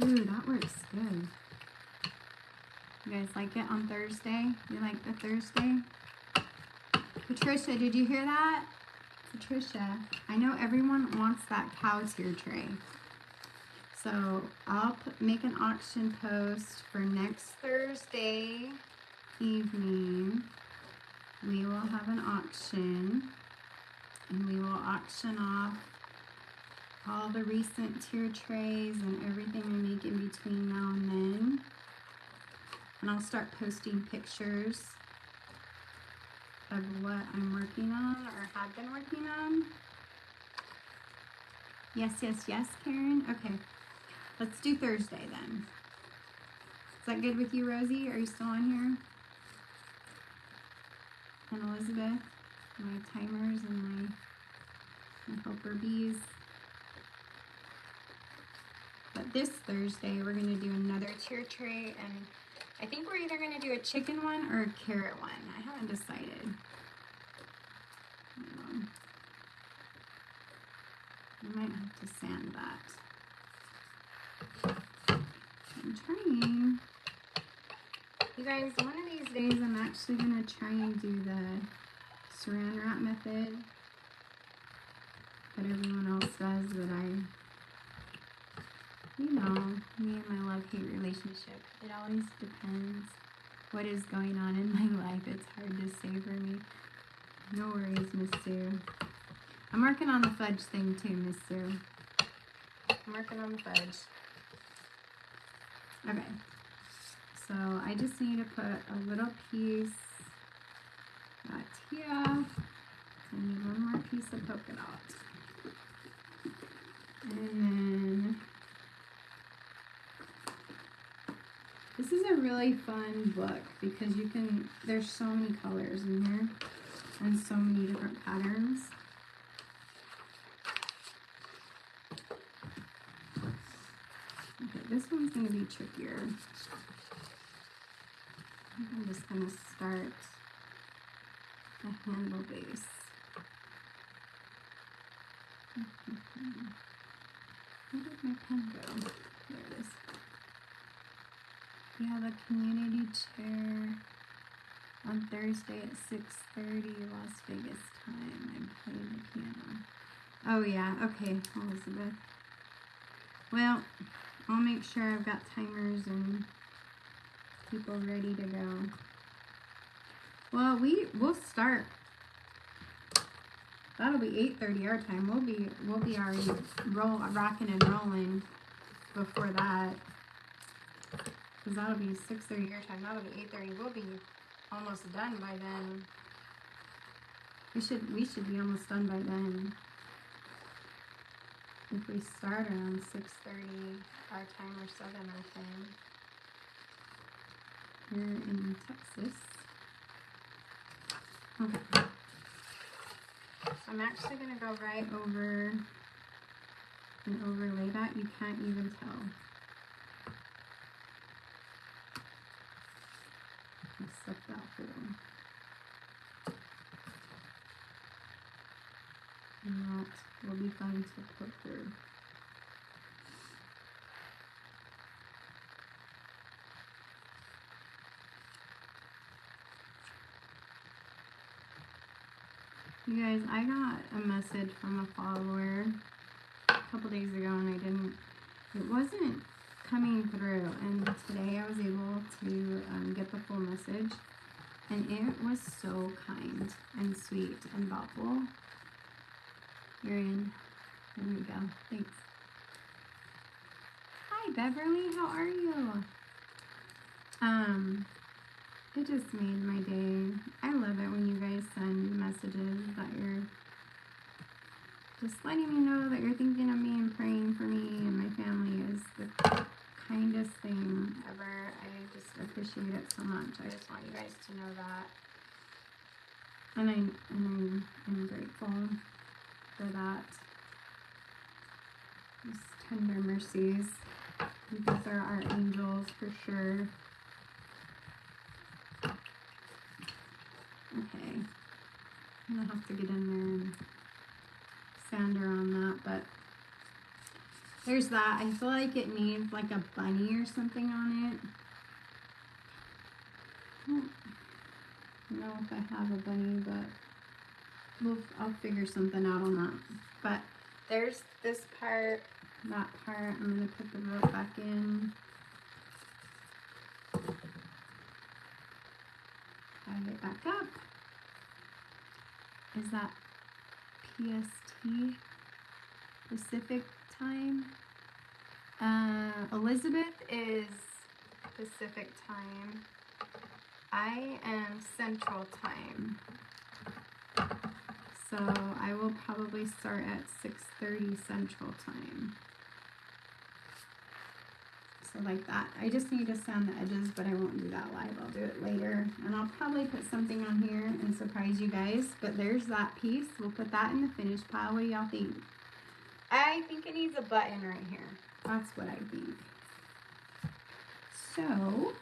S1: Ooh, that works good. You guys like it on Thursday? You like the Thursday? Patricia, did you hear that? Patricia, I know everyone wants that cow tier tray. So I'll make an auction post for next Thursday evening. We will have an auction, and we will auction off all the recent tier trays and everything I make in between now and then. And I'll start posting pictures of what I'm working on or have been working on. Yes, yes, yes, Karen. Okay, let's do Thursday then. Is that good with you, Rosie? Are you still on here? And Elizabeth, my timers and my helper bees. But this Thursday, we're gonna do another tier tray, and I think we're either gonna do a chicken one or a carrot one. I haven't decided. I might have to sand that. I'm trying. You guys, one of these days I'm actually gonna try and do the saran wrap method that everyone else does, but you know, me and my love-hate relationship. It always depends what is going on in my life. It's hard to say for me. No worries, Miss Sue. I'm working on the fudge thing too, Miss Sue. I'm working on the fudge. Okay. So I just need to put a little piece right here. I need one more piece of polka dot. And then this is a really fun book because you can, there's so many colors in here and so many different patterns. Okay, this one's going to be trickier. I'm just going to start the handle base. Where did my pen go? There it is. We have a community chair on Thursday at 6:30 Las Vegas time. I'm playing the piano. Oh yeah, okay, Elizabeth. Well, I'll make sure I've got timers and people ready to go. Well, we'll start. That'll be 8:30 our time. We'll be already rocking and rolling before that. Cause that'll be 6:30 your time. That'll be 8:30. We'll be almost done by then. We should be almost done by then. If we start around 6:30 our time or 7 our time. Here in Texas. Okay. So I'm actually going to go right over and overlay that. You can't even tell. Except that hole. And that will be fun to put through. You guys, I got a message from a follower a couple days ago and it wasn't coming through, and today I was able to get the full message, and it was so kind and sweet and thoughtful. You're in. There we go. Thanks. Hi Beverly, how are you? It just made my day. I love it when you guys send messages that you're just letting me know that you're thinking of me and praying for me and my family is the kindest thing ever. I just appreciate it so much. I just want you guys to know that. And I'm grateful for that. These tender mercies. These are our angels for sure. Okay, I'm gonna have to get in there and sand her on that, but there's that. I feel like it needs like a bunny or something on it. I don't know if I have a bunny, but I'll figure something out on that. But there's this part, that part. I'm gonna put the rope back in. Tie it back up. Is that PST? Pacific time? Elizabeth is Pacific time. I am Central time. So I will probably start at 6:30 Central time. So like that. I just need to sand the edges, but I won't do that live. I'll do it later. And I'll probably put something on here and surprise you guys. But there's that piece. We'll put that in the finished pile. What do y'all think? I think it needs a button right here. That's what I think. So,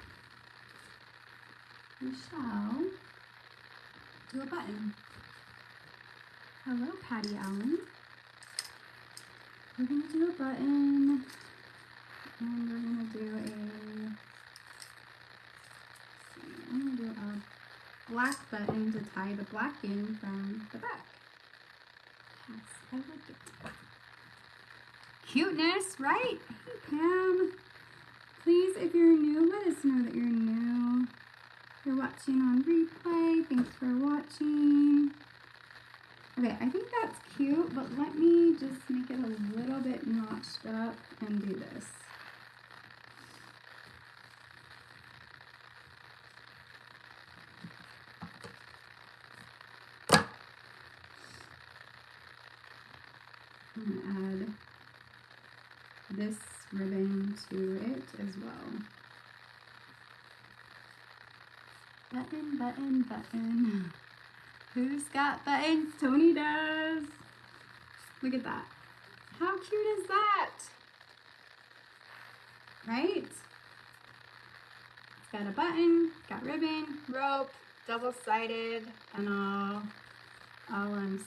S1: we shall do a button. Hello, Patty Allen. We're going to do a button. And we're going to do I'm going to do a black button to tie the black in from the back. Yes, I like it. cuteness, right? Hey, Pam. Please, if you're new, let us know that you're new. If you're watching on replay, thanks for watching. Okay, I think that's cute, but let me just make it a little bit notched up and do this. I'm gonna add this ribbon to it as well. Button, button, button. Who's got buttons? Toni does. Look at that. How cute is that? Right? It's got a button, got ribbon, rope, double-sided, and I'll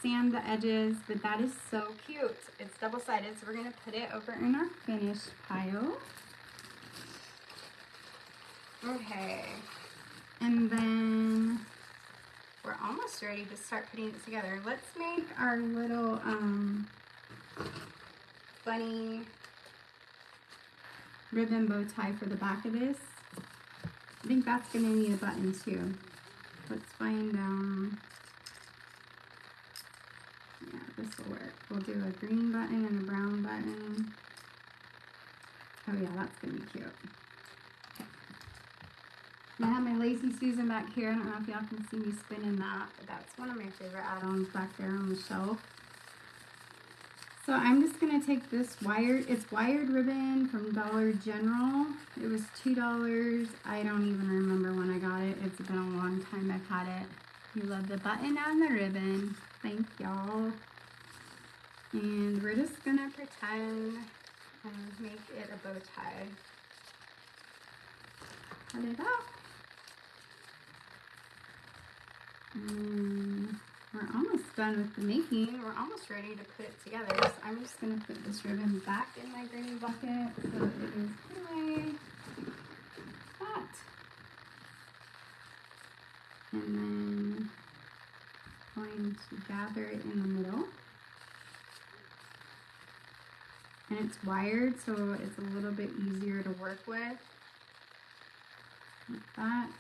S1: sand the edges, but that is so cute. It's double-sided, so we're gonna put it over in our finished pile. Okay, and then we're almost ready to start putting it together. Let's make our little bunny ribbon bow tie for the back of this. I think that's gonna need a button too. Let's find, yeah, this will work. We'll do a green button and a brown button. Oh yeah, that's gonna be cute. Okay. I have my Lazy Susan back here. I don't know if y'all can see me spinning that, but that's one of my favorite add-ons back there on the shelf. So I'm just gonna take this it's wired ribbon from Dollar General. It was $2. I don't even remember when I got it. It's been a long time I've had it. You love the button and the ribbon. Thank y'all. And we're just gonna pretend and make it a bow tie. Cut it up. And we're almost done with the making. We're almost ready to put it together. So I'm just going to put this ribbon back in my green bucket so it is put away. That. And then going to gather it in the middle. And it's wired, so it's a little bit easier to work with. Like that.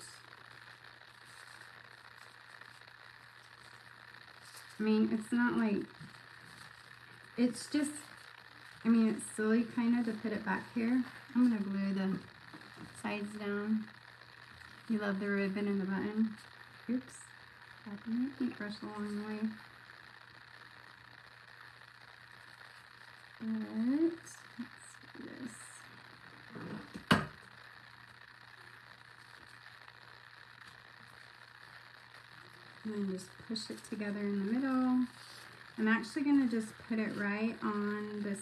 S1: I mean, it's not like, it's just, I mean, it's silly kind of to put it back here. I'm going to glue the sides down. You love the ribbon and the button. Oops. Got my paintbrush along the way. But, let's do this. And then just push it together in the middle. I'm actually going to just put it right on this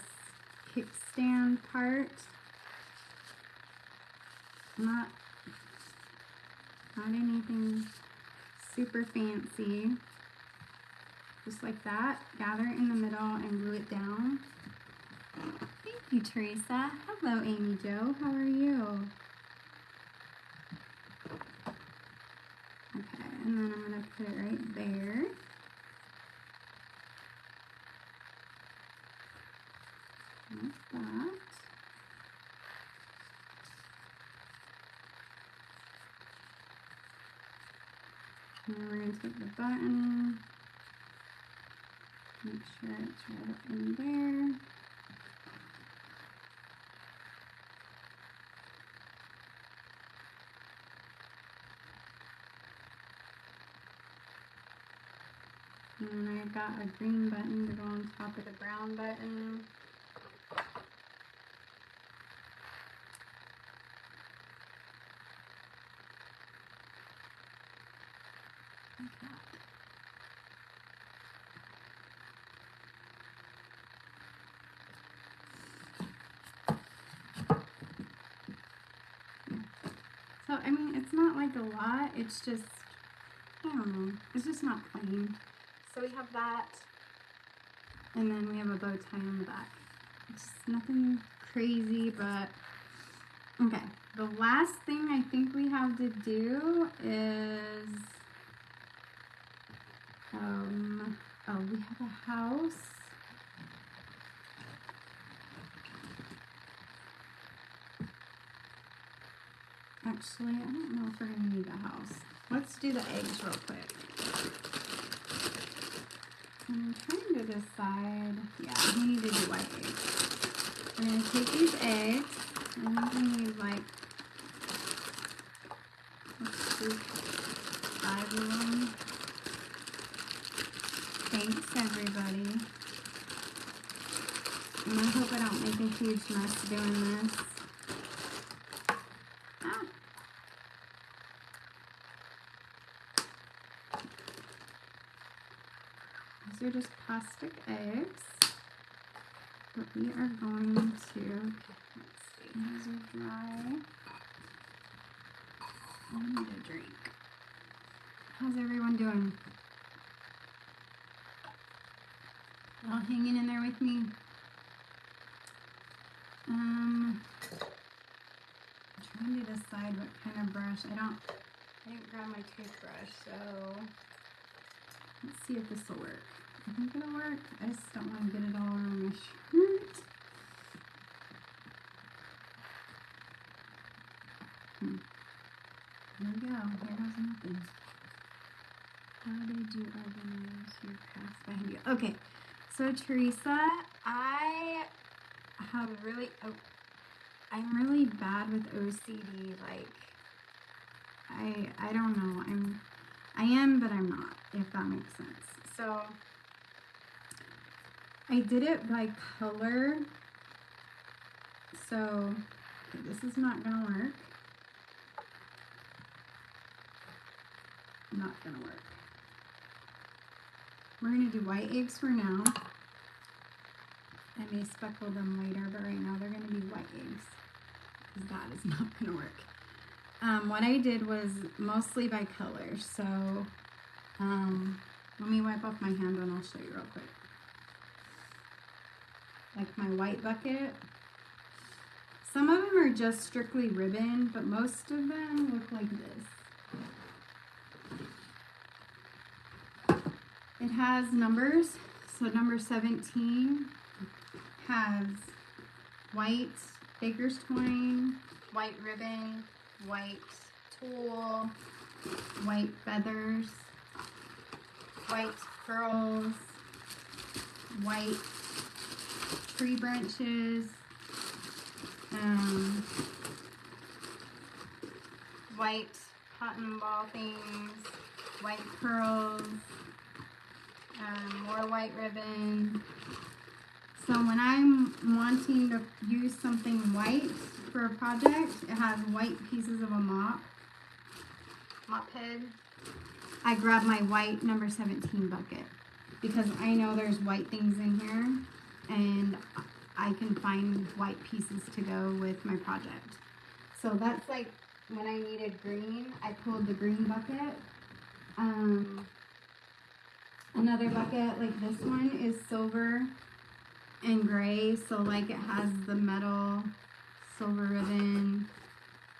S1: kickstand part. Not anything super fancy. Just like that. Gather it in the middle and glue it down. Thank you, Teresa. Hello, Amy Jo. How are you? Okay, and then I'm going to put it right there. Like that. And then we're going to take the button, make sure it's right up in there. And then I got a green button to go on top of the brown button. Like that. So, I mean, it's not like a lot, it's just, I don't know, it's just not plain. So we have that, and then we have a bow tie on the back. It's nothing crazy, but okay. The last thing I think we have to do is, oh, we have a house. Actually, I don't know if we're gonna need the house. Let's do the eggs real quick. I'm trying to decide. Yeah, we need to do white eggs. We're gonna take these eggs, and we're gonna need like, let's do 5 of them. Thanks, everybody. And I hope I don't make a huge mess doing this. Ah. These are just plastic eggs. But we are going to, let's see, these are dry. I need a drink. How's everyone doing? Y'all hanging in there with me? I'm trying to decide what kind of brush. I didn't grab my toothbrush, so let's see if this will work. I think it'll work. I just don't want to get it all on my shirt. There we go. Here goes nothing. How did you organize your past behind you? Okay, so Teresa, I'm really bad with OCD. Like, I don't know. I am, but I'm not, if that makes sense. So I did it by color. So, okay, this is not gonna work. Not gonna work. We're gonna do white eggs for now. I may speckle them later, but right now they're gonna be white eggs, because that is not gonna work. What I did was mostly by color. So let me wipe off my hand and I'll show you real quick. Like my white bucket. Some of them are just strictly ribbon, but most of them look like this. It has numbers. So number 17 has white baker's twine, white ribbon, white tulle, white feathers, white pearls, white tree branches, white cotton ball things, white pearls, more white ribbon. So when I'm wanting to use something white for a project, it has white pieces of a mop head. I grab my white number 17 bucket because I know there's white things in here and I can find white pieces to go with my project. So that's like when I needed green, I pulled the green bucket. Another bucket like this one is silver and gray, so like it has the metal silver ribbon,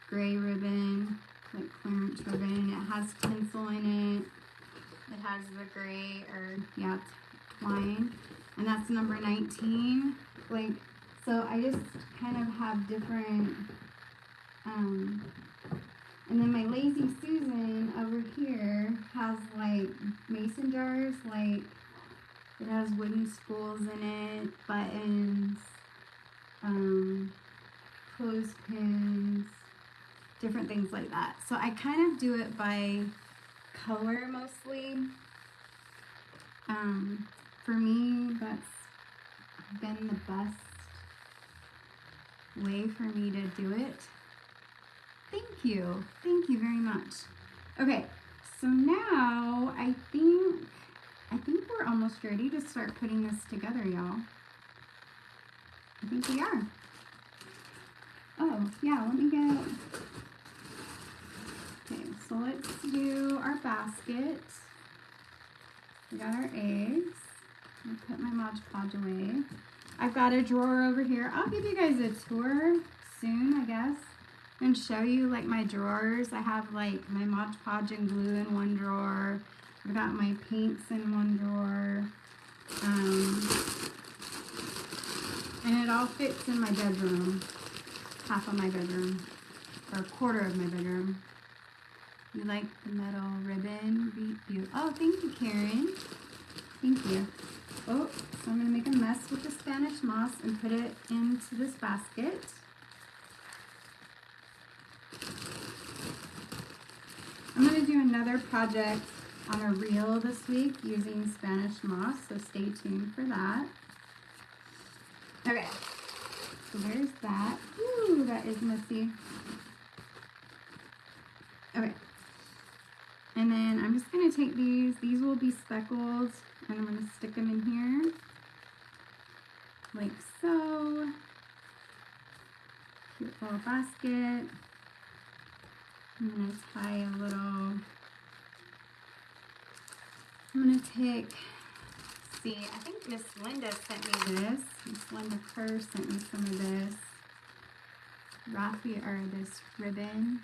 S1: gray ribbon, like clearance ribbon. It has tinsel in it. It has the gray twine, and that's number 19. Like, so I just kind of have different. And then my Lazy Susan over here has like mason jars, like it has wooden spools in it, buttons, clothespins, different things like that. So I kind of do it by color mostly. For me, that's been the best way for me to do it. Thank you very much. Okay, so now I think we're almost ready to start putting this together, y'all. I think we are. Oh yeah, let me get. Okay, so let's do our basket. We got our eggs. I'll put my Mod Podge away. I've got a drawer over here. I'll give you guys a tour soon, I guess, and show you like my drawers. I have like my Mod Podge and glue in one drawer. I've got my paints in one drawer. And it all fits in my bedroom, half of my bedroom. or a quarter of my bedroom. You like the metal ribbon? Oh, thank you, Karen. Thank you. Oh, so I'm going to make a mess with the Spanish moss and put it into this basket. I'm going to do another project on a reel this week using Spanish moss, so stay tuned for that. Okay, so there's that. Ooh, that is messy. Okay, and then I'm just going to take these. These will be speckled, and I'm going to stick them in here, like so. Cute little basket. I'm going to tie a little, I'm going to take, see, I think Miss Linda sent me this. Miss Linda Kerr sent me some of this this ribbon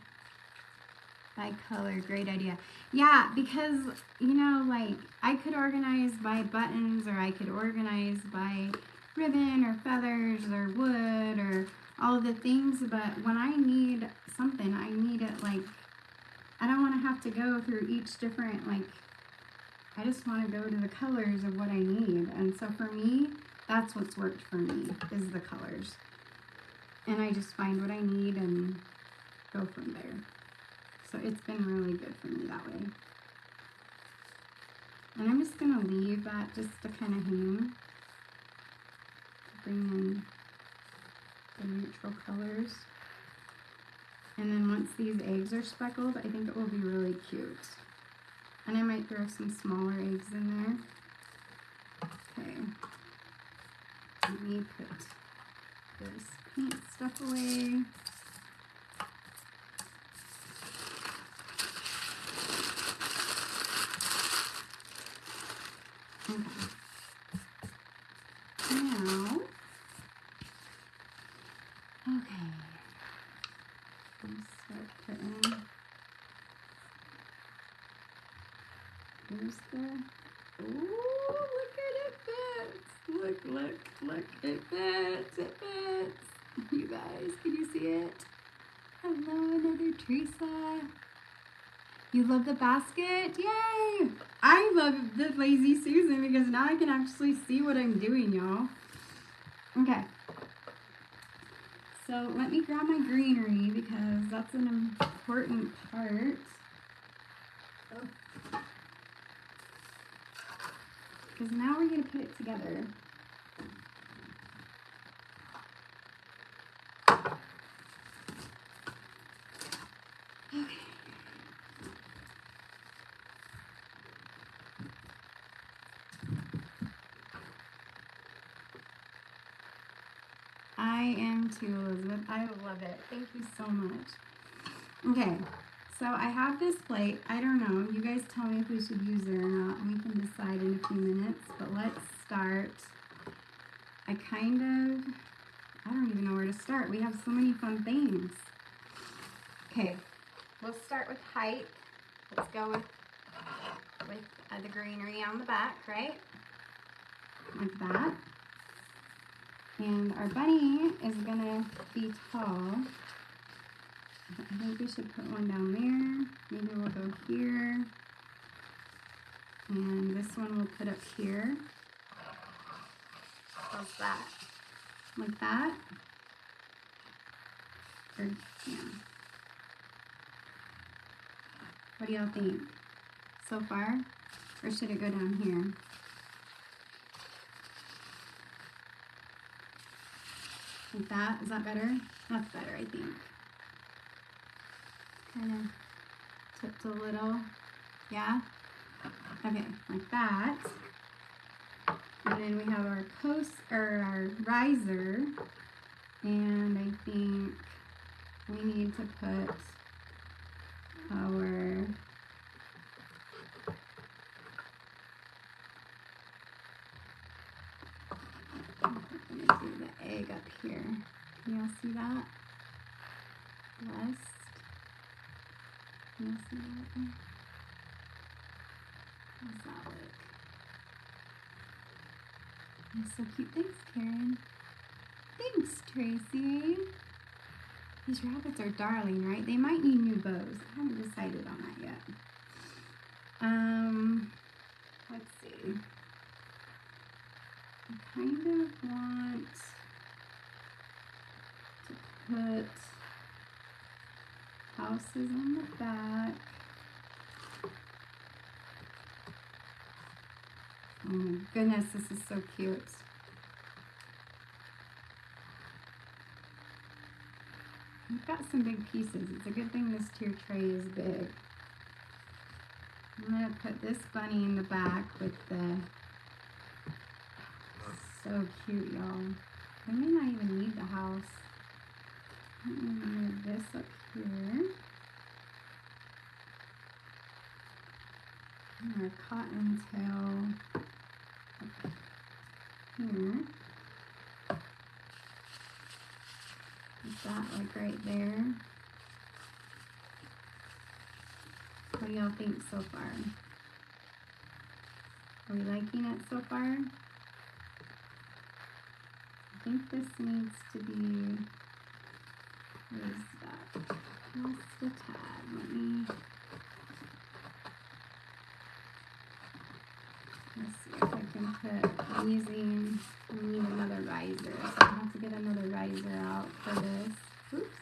S1: by color. Great idea. Yeah, because, you know, like, I could organize by buttons, or I could organize by ribbon or feathers or wood or all the things, but when I need something, I need it, like, I don't want to have to go through each different, like, I just want to go to the colors of what I need. And so for me, that's what's worked for me, is the colors. And I just find what I need and go from there. So it's been really good for me that way. And I'm just going to leave that just to kind of hang, to bring in the neutral colors. And then once these eggs are speckled, I think it will be really cute. And I might throw some smaller eggs in there. Okay. Let me put this paint stuff away. Okay. Now, okay. Let's start putting, here's the, ooh, look at it fits. Look, it fits, it fits. You guys, can you see it? Hello, another Teresa. You love the basket? Yay! I love the Lazy Susan because now I can actually see what I'm doing, y'all. Okay. So let me grab my greenery because that's an important part. Because now we're going to put it together. Okay. I am too, Elizabeth. I love it. Thank you so much. Okay, so I have this plate. I don't know. You guys tell me if we should use it or not. We can decide in a few minutes, but let's start. I don't even know where to start. We have so many fun things. Okay, we'll start with height. Let's go with the greenery on the back, right? Like that. And our bunny is gonna be tall. I think we should put one down there. Maybe we'll go here. And this one we'll put up here. How's that? Like that? Or, yeah. What do y'all think so far? Or should it go down here? Like that? Is that better? That's better, I think. Kind of tipped a little. Yeah? Okay, like that. And then we have our our riser. And I think we need to put our I'm gonna do the egg up here. Can y'all see that? Blessed. Can y'all see that? How's that look? That's so cute. Thanks, Karen. Thanks, Tracy. These rabbits are darling, right? They might need new bows. I haven't decided on that yet. Let's see. I kind of want to put houses on the back. Oh my goodness, this is so cute. We've got some big pieces. It's a good thing this tier tray is big. I'm going to put this bunny in the back with the... So cute, y'all. I may not even need the house. Let me move this up here. And our cottontail up here. Put that like right there. What do y'all think so far? Are we liking it so far? I think this needs to be, what is that? Just a tad. Let's see if I can put, I'm using, I need another riser, so I have to get another riser out for this. Oops.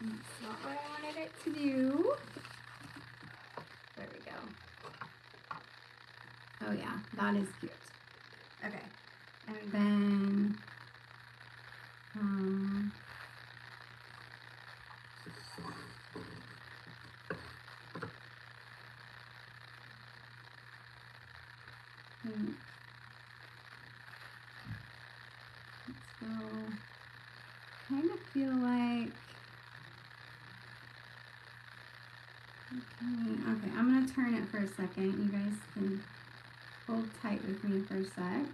S1: That's not what I wanted it to do. There we go. Oh yeah, that is cute. Okay. And then, let's go, kind of feel like, okay, I'm going to turn it for a second. You guys can hold tight with me for a sec.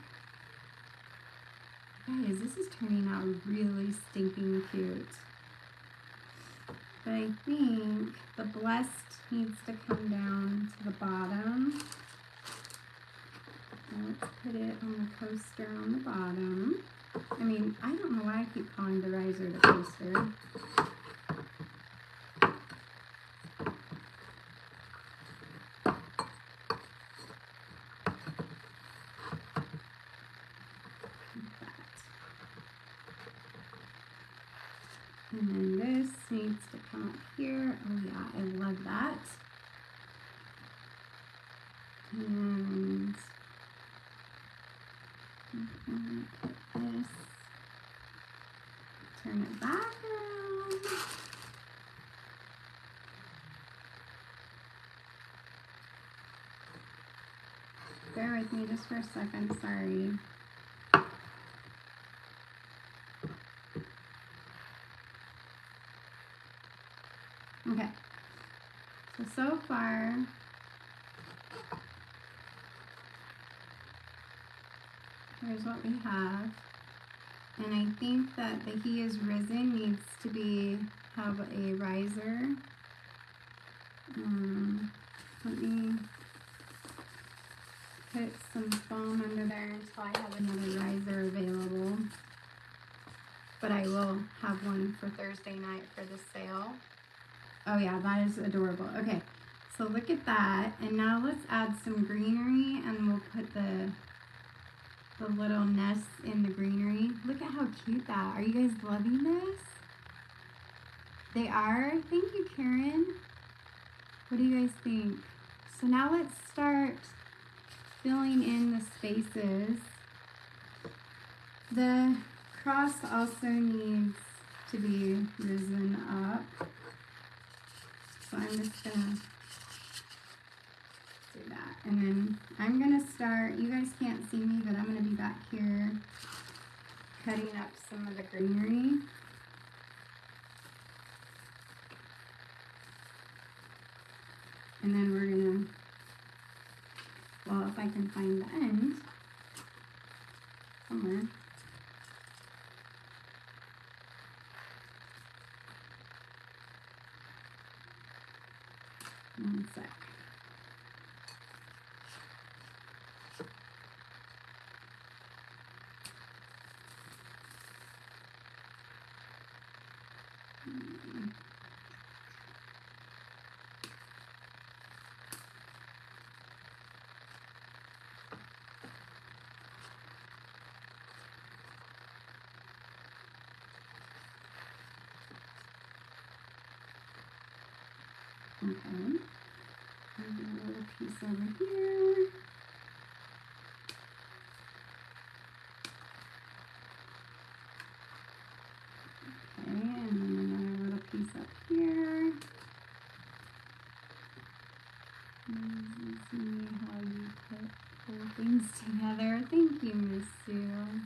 S1: Guys, this is turning out really stinking cute. But I think the blessed needs to come down to the bottom. Now let's put it on the coaster on the bottom. I mean, I don't know why I keep calling the riser the coaster. And then this needs to come up here. Oh yeah, I love that. And put this, turn it back around. Bear with me just for a second, sorry. Okay, so far, here's what we have, and I think that the He is Risen needs to have a riser. Let me put some foam under there until I have another riser available, but I will have one for Thursday night for the sale. Oh yeah, that is adorable. Okay, so look at that. And now let's add some greenery and we'll put the little nests in the greenery. Look at how cute that. Are you guys loving this? They are? Thank you, Karen. What do you guys think? So now let's start filling in the spaces. The cross also needs to be risen up. So I'm just gonna do that. And then I'm gonna start, you guys can't see me, but I'm gonna be back here cutting up some of the greenery. And then we're gonna, well, if I can find the end somewhere. One sec. Okay. And a little piece over here. Okay, and then another little piece up here. Let's see how you pull things together. Thank you, Miss Sue.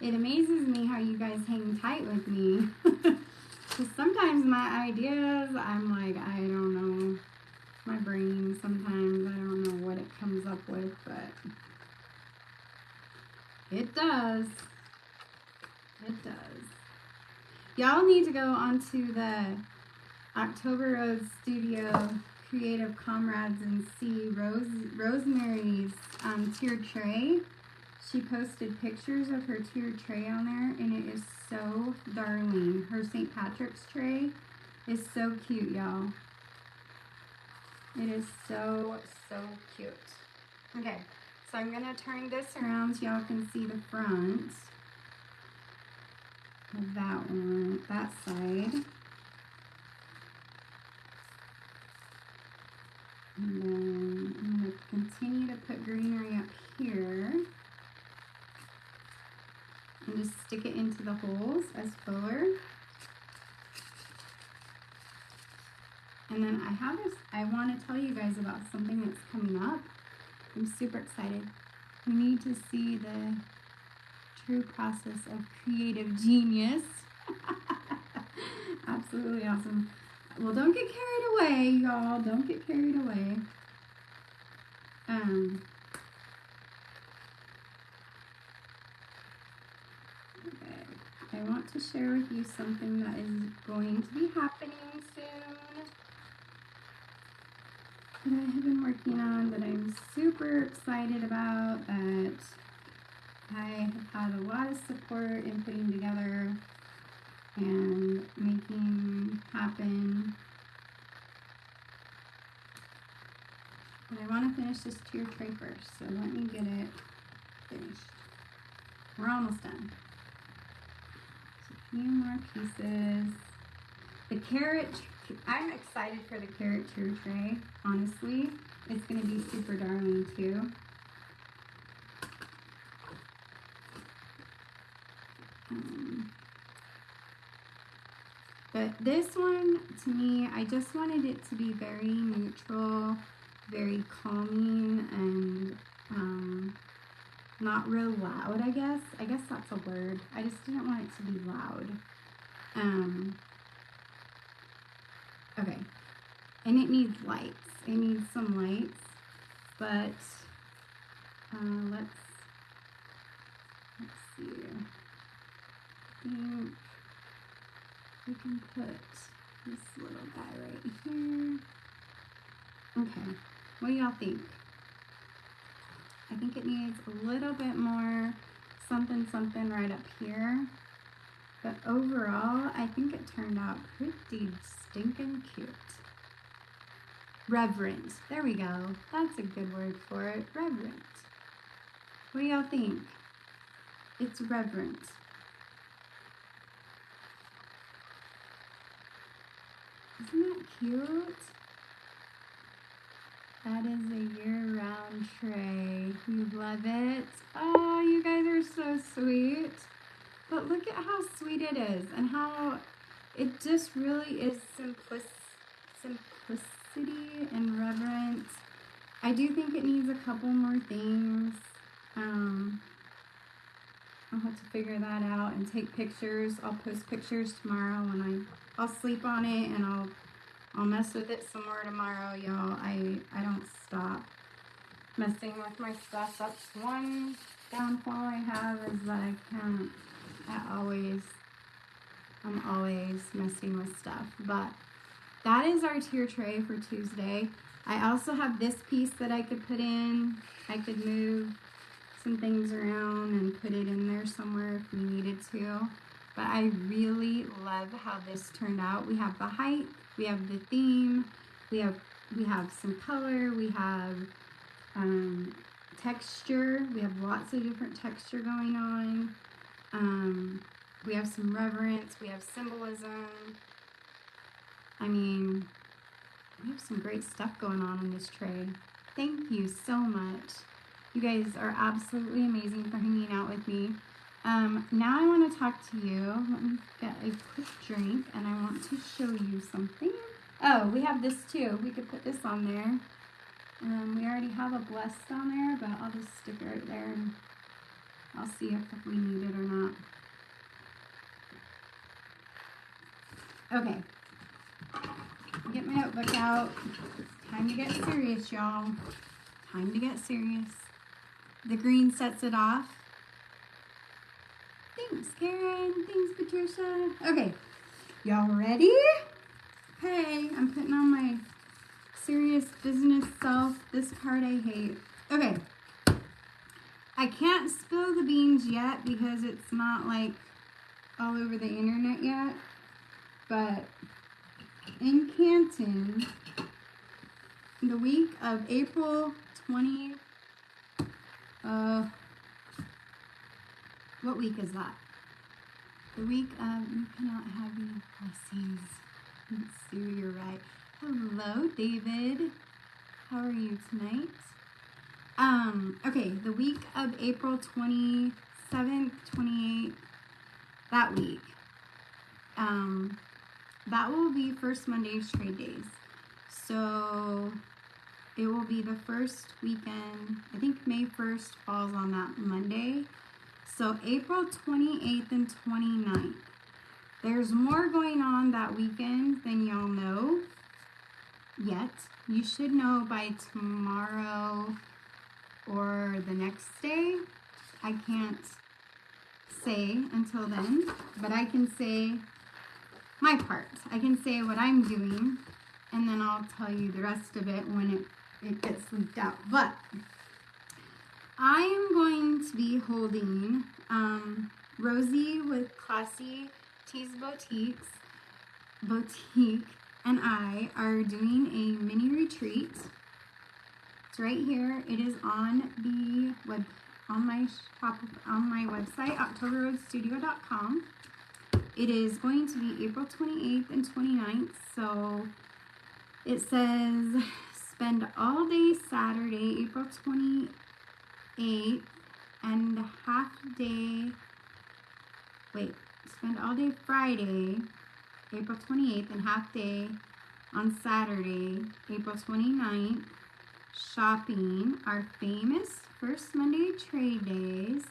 S1: It amazes me how you guys hang tight with me. Because sometimes my ideas, I'm like, I don't know. My brain sometimes, I don't know what it comes up with, but it does. It does. Y'all need to go onto the October Rose Studio Creative Comrades and see Rosemary's tiered tray. She posted pictures of her tiered tray on there, and it is so darling. Her St. Patrick's tray is so cute, y'all. It is so, so cute. Okay, so I'm going to turn this around so y'all can see the front of that one, that side. And then I'm going to continue to put greenery up here. And just stick it into the holes as filler. And then I want to tell you guys about something that's coming up. I'm super excited. You need to see the true process of creative genius. Absolutely awesome. Well, don't get carried away, y'all. Don't get carried away. Okay. I want to share with you something that is going to be happening soon. That I have been working on, that I'm super excited about, that I have had a lot of support in putting together and making happen. But I want to finish this tier tray first, so let me get it finished. We're almost done. Just a few more pieces. The carrot, I'm excited for the carrot tier tray, honestly. It's going to be super darling too. But this one, to me, I just wanted it to be very neutral, very calming, and not real loud, I guess. I guess that's a word. I just didn't want it to be loud. Okay. And it needs lights. It needs some lights. But let's see. I think we can put this little guy right here. Okay, what do y'all think? I think it needs a little bit more something right up here. But overall, I think it turned out pretty stinking cute. Reverent. There we go. That's a good word for it. Reverent. What do y'all think? It's reverent. Isn't that cute? That is a year-round tray. You love it? Oh, you guys are so sweet. But look at how sweet it is and how it just really is simplicity and reverence. I do think it needs a couple more things. I'll have to figure that out and take pictures. I'll post pictures tomorrow when I'll sleep on it, and I'll mess with it some more tomorrow, y'all. I don't stop messing with my stuff. That's one downfall I have, is that I'm always messing with stuff. But that is our tier tray for Tuesday. I also have this piece that I could put in. I could move some things around and put it in there somewhere if we needed to. But I really love how this turned out. We have the height, we have the theme, we have some color, we have texture. We have lots of different texture going on. We have some reverence, we have symbolism. I mean, We have some great stuff going on this tray. Thank you so much. You guys are absolutely amazing for hanging out with me. Now I want to talk to you. Let me get a quick drink, and I want to show you something. Oh, we have this too. We could put this on there. We already have a blessed on there, but I'll just stick it right there, and I'll see if we need it or not. Okay. Get my notebook out. Time to get serious, y'all. Time to get serious. The green sets it off. Thanks, Karen. Thanks, Patricia. Okay, y'all ready? Okay, I'm putting on my serious business self. This part I hate. Okay, I can't spill the beans yet because it's not like all over the internet yet. But in Canton, the week of April 20, what week is that? The week of You Cannot Have Any Blessings. Let's see, you're right. Hello, David. How are you tonight? Okay, the week of April 27th, 28th, that week. That will be First Monday's trade days. So it will be the first weekend. I think May 1st falls on that Monday. So April 28th and 29th. There's more going on that weekend than y'all know yet. You should know by tomorrow or the next day. I can't say until then, but I can say my part. I can say what I'm doing, and then I'll tell you the rest of it when it gets leaked out. But I am going to be holding Rosie with Classy Tees Boutique, and I are doing a mini retreat. It's right here. It is on the web on my website, octoberroadstudio.com. It is going to be April 28th and 29th. So it says spend all day Saturday, April 28th, and spend all day Friday, April 28th, and half day on Saturday, April 29th, shopping our famous First Monday trade days,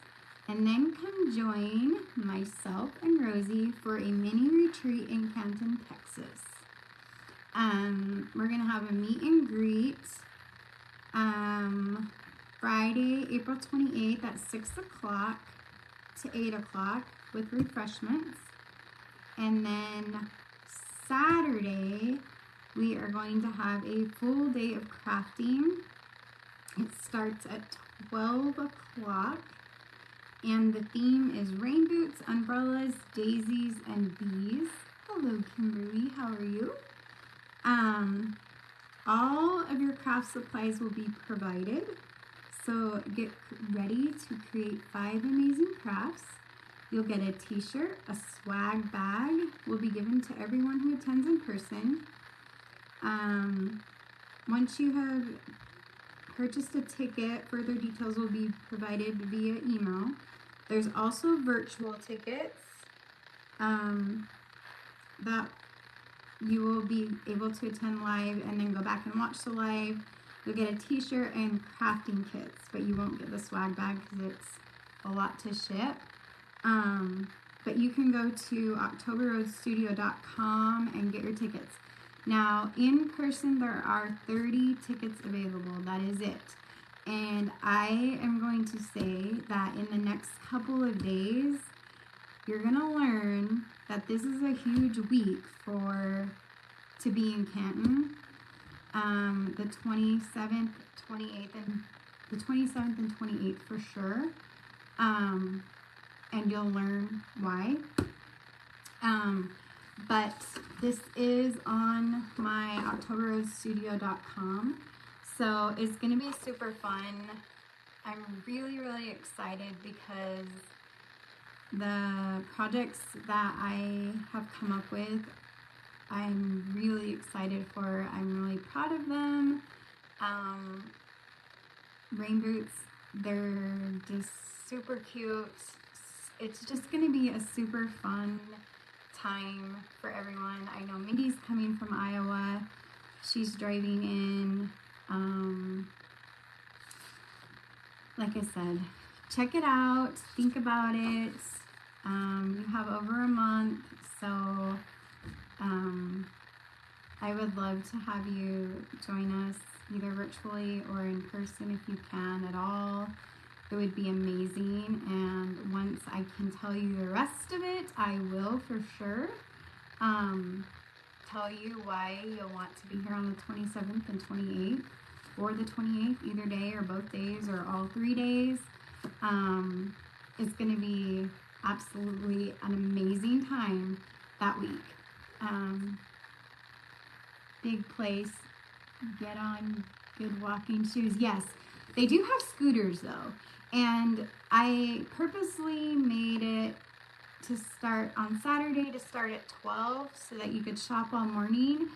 S1: and then come join myself and Rosie for a mini retreat in Canton, Texas. We're going to have a meet and greet Friday, April 28th at 6 o'clock to 8 o'clock with refreshments. And then Saturday, we are going to have a full day of crafting. It starts at 12 o'clock. And the theme is rain boots, umbrellas, daisies, and bees. Hello, Kimberly. How are you? All of your craft supplies will be provided. So get ready to create 5 amazing crafts. You'll get a t-shirt, a swag bag will be given to everyone who attends in person. Once you have purchased a ticket, further details will be provided via email. There's also virtual tickets that you will be able to attend live and then go back and watch the live. You'll get a t-shirt and crafting kits, but you won't get the swag bag because it's a lot to ship. But you can go to octoberroadstudio.com and get your tickets. Now, in person, there are 30 tickets available. That is it. And I am going to say that in the next couple of days, you're going to learn that this is a huge week to be in Canton. The 27th, 28th, and the 27th and 28th for sure. And you'll learn why. But this is on my octoberroadstudio.com. So it's going to be super fun. I'm really, really excited because the projects that I have come up with I'm really excited for. I'm really proud of them. Rain boots, they're just super cute. It's just going to be a super fun time for everyone. I know Mindy's coming from Iowa. She's driving in. Like I said, check it out. Think about it. You have over a month, so I would love to have you join us either virtually or in person if you can at all. It would be amazing, and once I can tell you the rest of it, I will for sure tell you why you'll want to be here on the 27th and 28th, or the 28th, either day or both days or all 3 days. It's going to be absolutely an amazing time that week. Big place. Get on good walking shoes. Yes, they do have scooters though, and I purposely made it to start on Saturday to start at 12 so that you could shop all morning,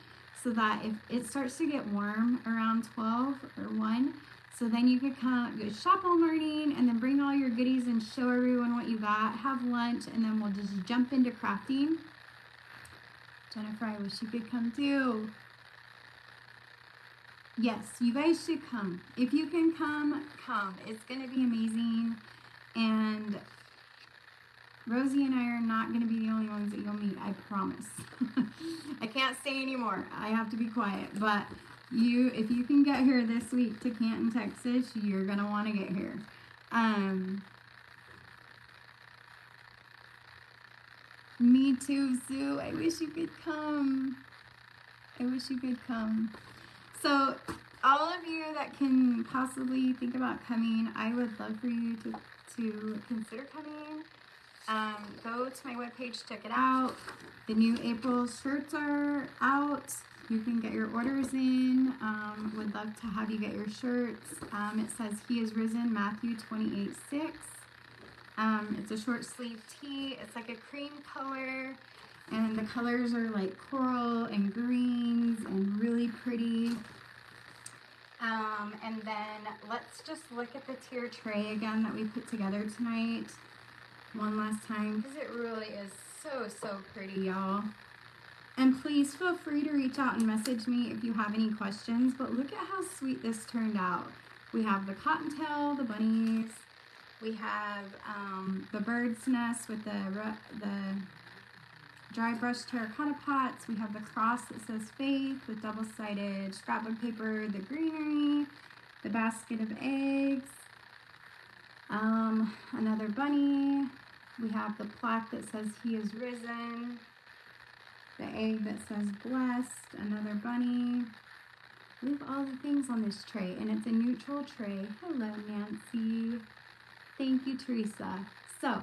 S1: so that if it starts to get warm around 12 or 1, so then you could come go shop all morning and then bring all your goodies and show everyone what you got, have lunch, and then we'll just jump into crafting. Jennifer, I wish you could come too. Yes, you guys should come. If you can come, come. It's going to be amazing. And Rosie and I are not going to be the only ones that you'll meet, I promise. I can't say anymore. I have to be quiet. But if you can get here this week to Canton, Texas, you're going to want to get here. Me too, Sue. I wish you could come. I wish you could come. So all of you that can possibly think about coming, I would love for you to consider coming. Go to my webpage, check it out. The new April shirts are out. You can get your orders in. Would love to have you get your shirts. It says He is Risen, Matthew 28:6. It's a short sleeve tee. It's like a cream color, and the colors are like coral and greens and really pretty. And then let's just look at the tier tray again that we put together tonight one last time, because it really is so pretty, y'all. And please feel free to reach out and message me if you have any questions. But look at how sweet this turned out. We have the cottontail, the bunnies. We have the bird's nest with the dry brush terracotta pots. We have the cross that says faith with double-sided scrapbook paper, the greenery, the basket of eggs, another bunny. We have the plaque that says He is risen, the egg that says blessed, another bunny. We have all the things on this tray, and it's a neutral tray. Hello, Nancy. Thank you, Teresa. So,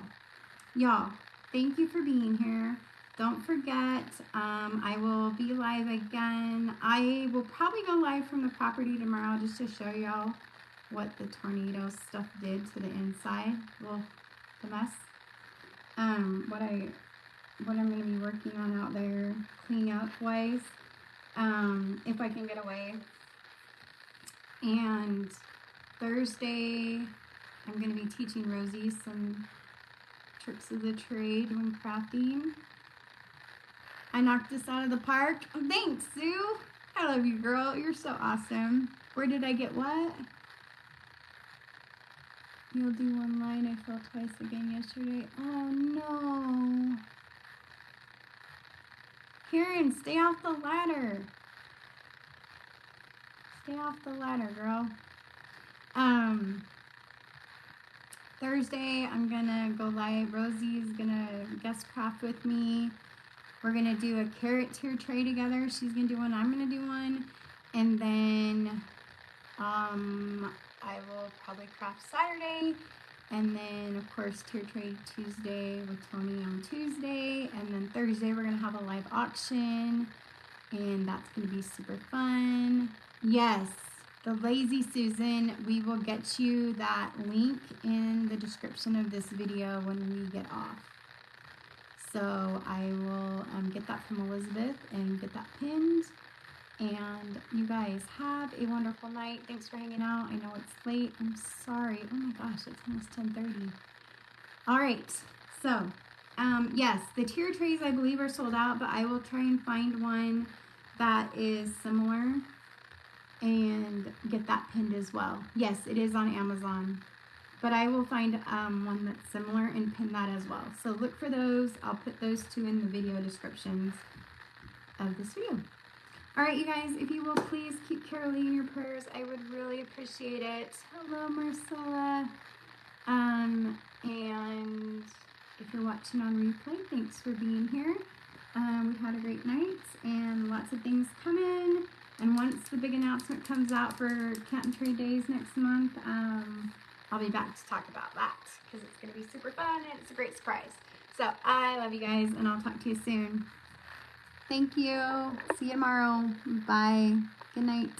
S1: y'all, thank you for being here. Don't forget, I will be live again. I will probably go live from the property tomorrow just to show y'all what the tornado stuff did to the inside. Well, the mess. What I'm going to be working on out there, clean up wise, if I can get away. And Thursday, I'm going to be teaching Rosie some tricks of the trade when crafting. I knocked this out of the park. Thanks, Sue. I love you, girl. You're so awesome. Where did I get what? You'll do one line. I fell twice again yesterday. Oh, no. Karen, stay off the ladder. Stay off the ladder, girl. Thursday, I'm going to go live. Rosie's going to guest craft with me. We're going to do a carrot tier tray together. She's going to do one. I'm going to do one. And then I will probably craft Saturday. And then, of course, tier tray Tuesday with Toni on Tuesday. And then Thursday, we're going to have a live auction. And that's going to be super fun. Yes, the Lazy Susan. We will get you that link in the description of this video when we get off. So I will get that from Elizabeth and get that pinned. And you guys have a wonderful night. Thanks for hanging out. I know it's late. I'm sorry. Oh my gosh, it's almost 10:30. All right. So, yes, the tier trays I believe are sold out, but I will try and find one that is similar and get that pinned as well. Yes, it is on Amazon, but I will find one that's similar and pin that as well. So look for those. I'll put those two in the video descriptions of this video. All right, you guys, if you will please keep Carolee in your prayers, I would really appreciate it. Hello, Marcella. And if you're watching on replay, thanks for being here. We've had a great night and lots of things coming. And once the big announcement comes out for Cat and Trade Days next month, I'll be back to talk about that because it's going to be super fun and it's a great surprise. So I love you guys and I'll talk to you soon. Thank you. See you tomorrow. Bye. Good night.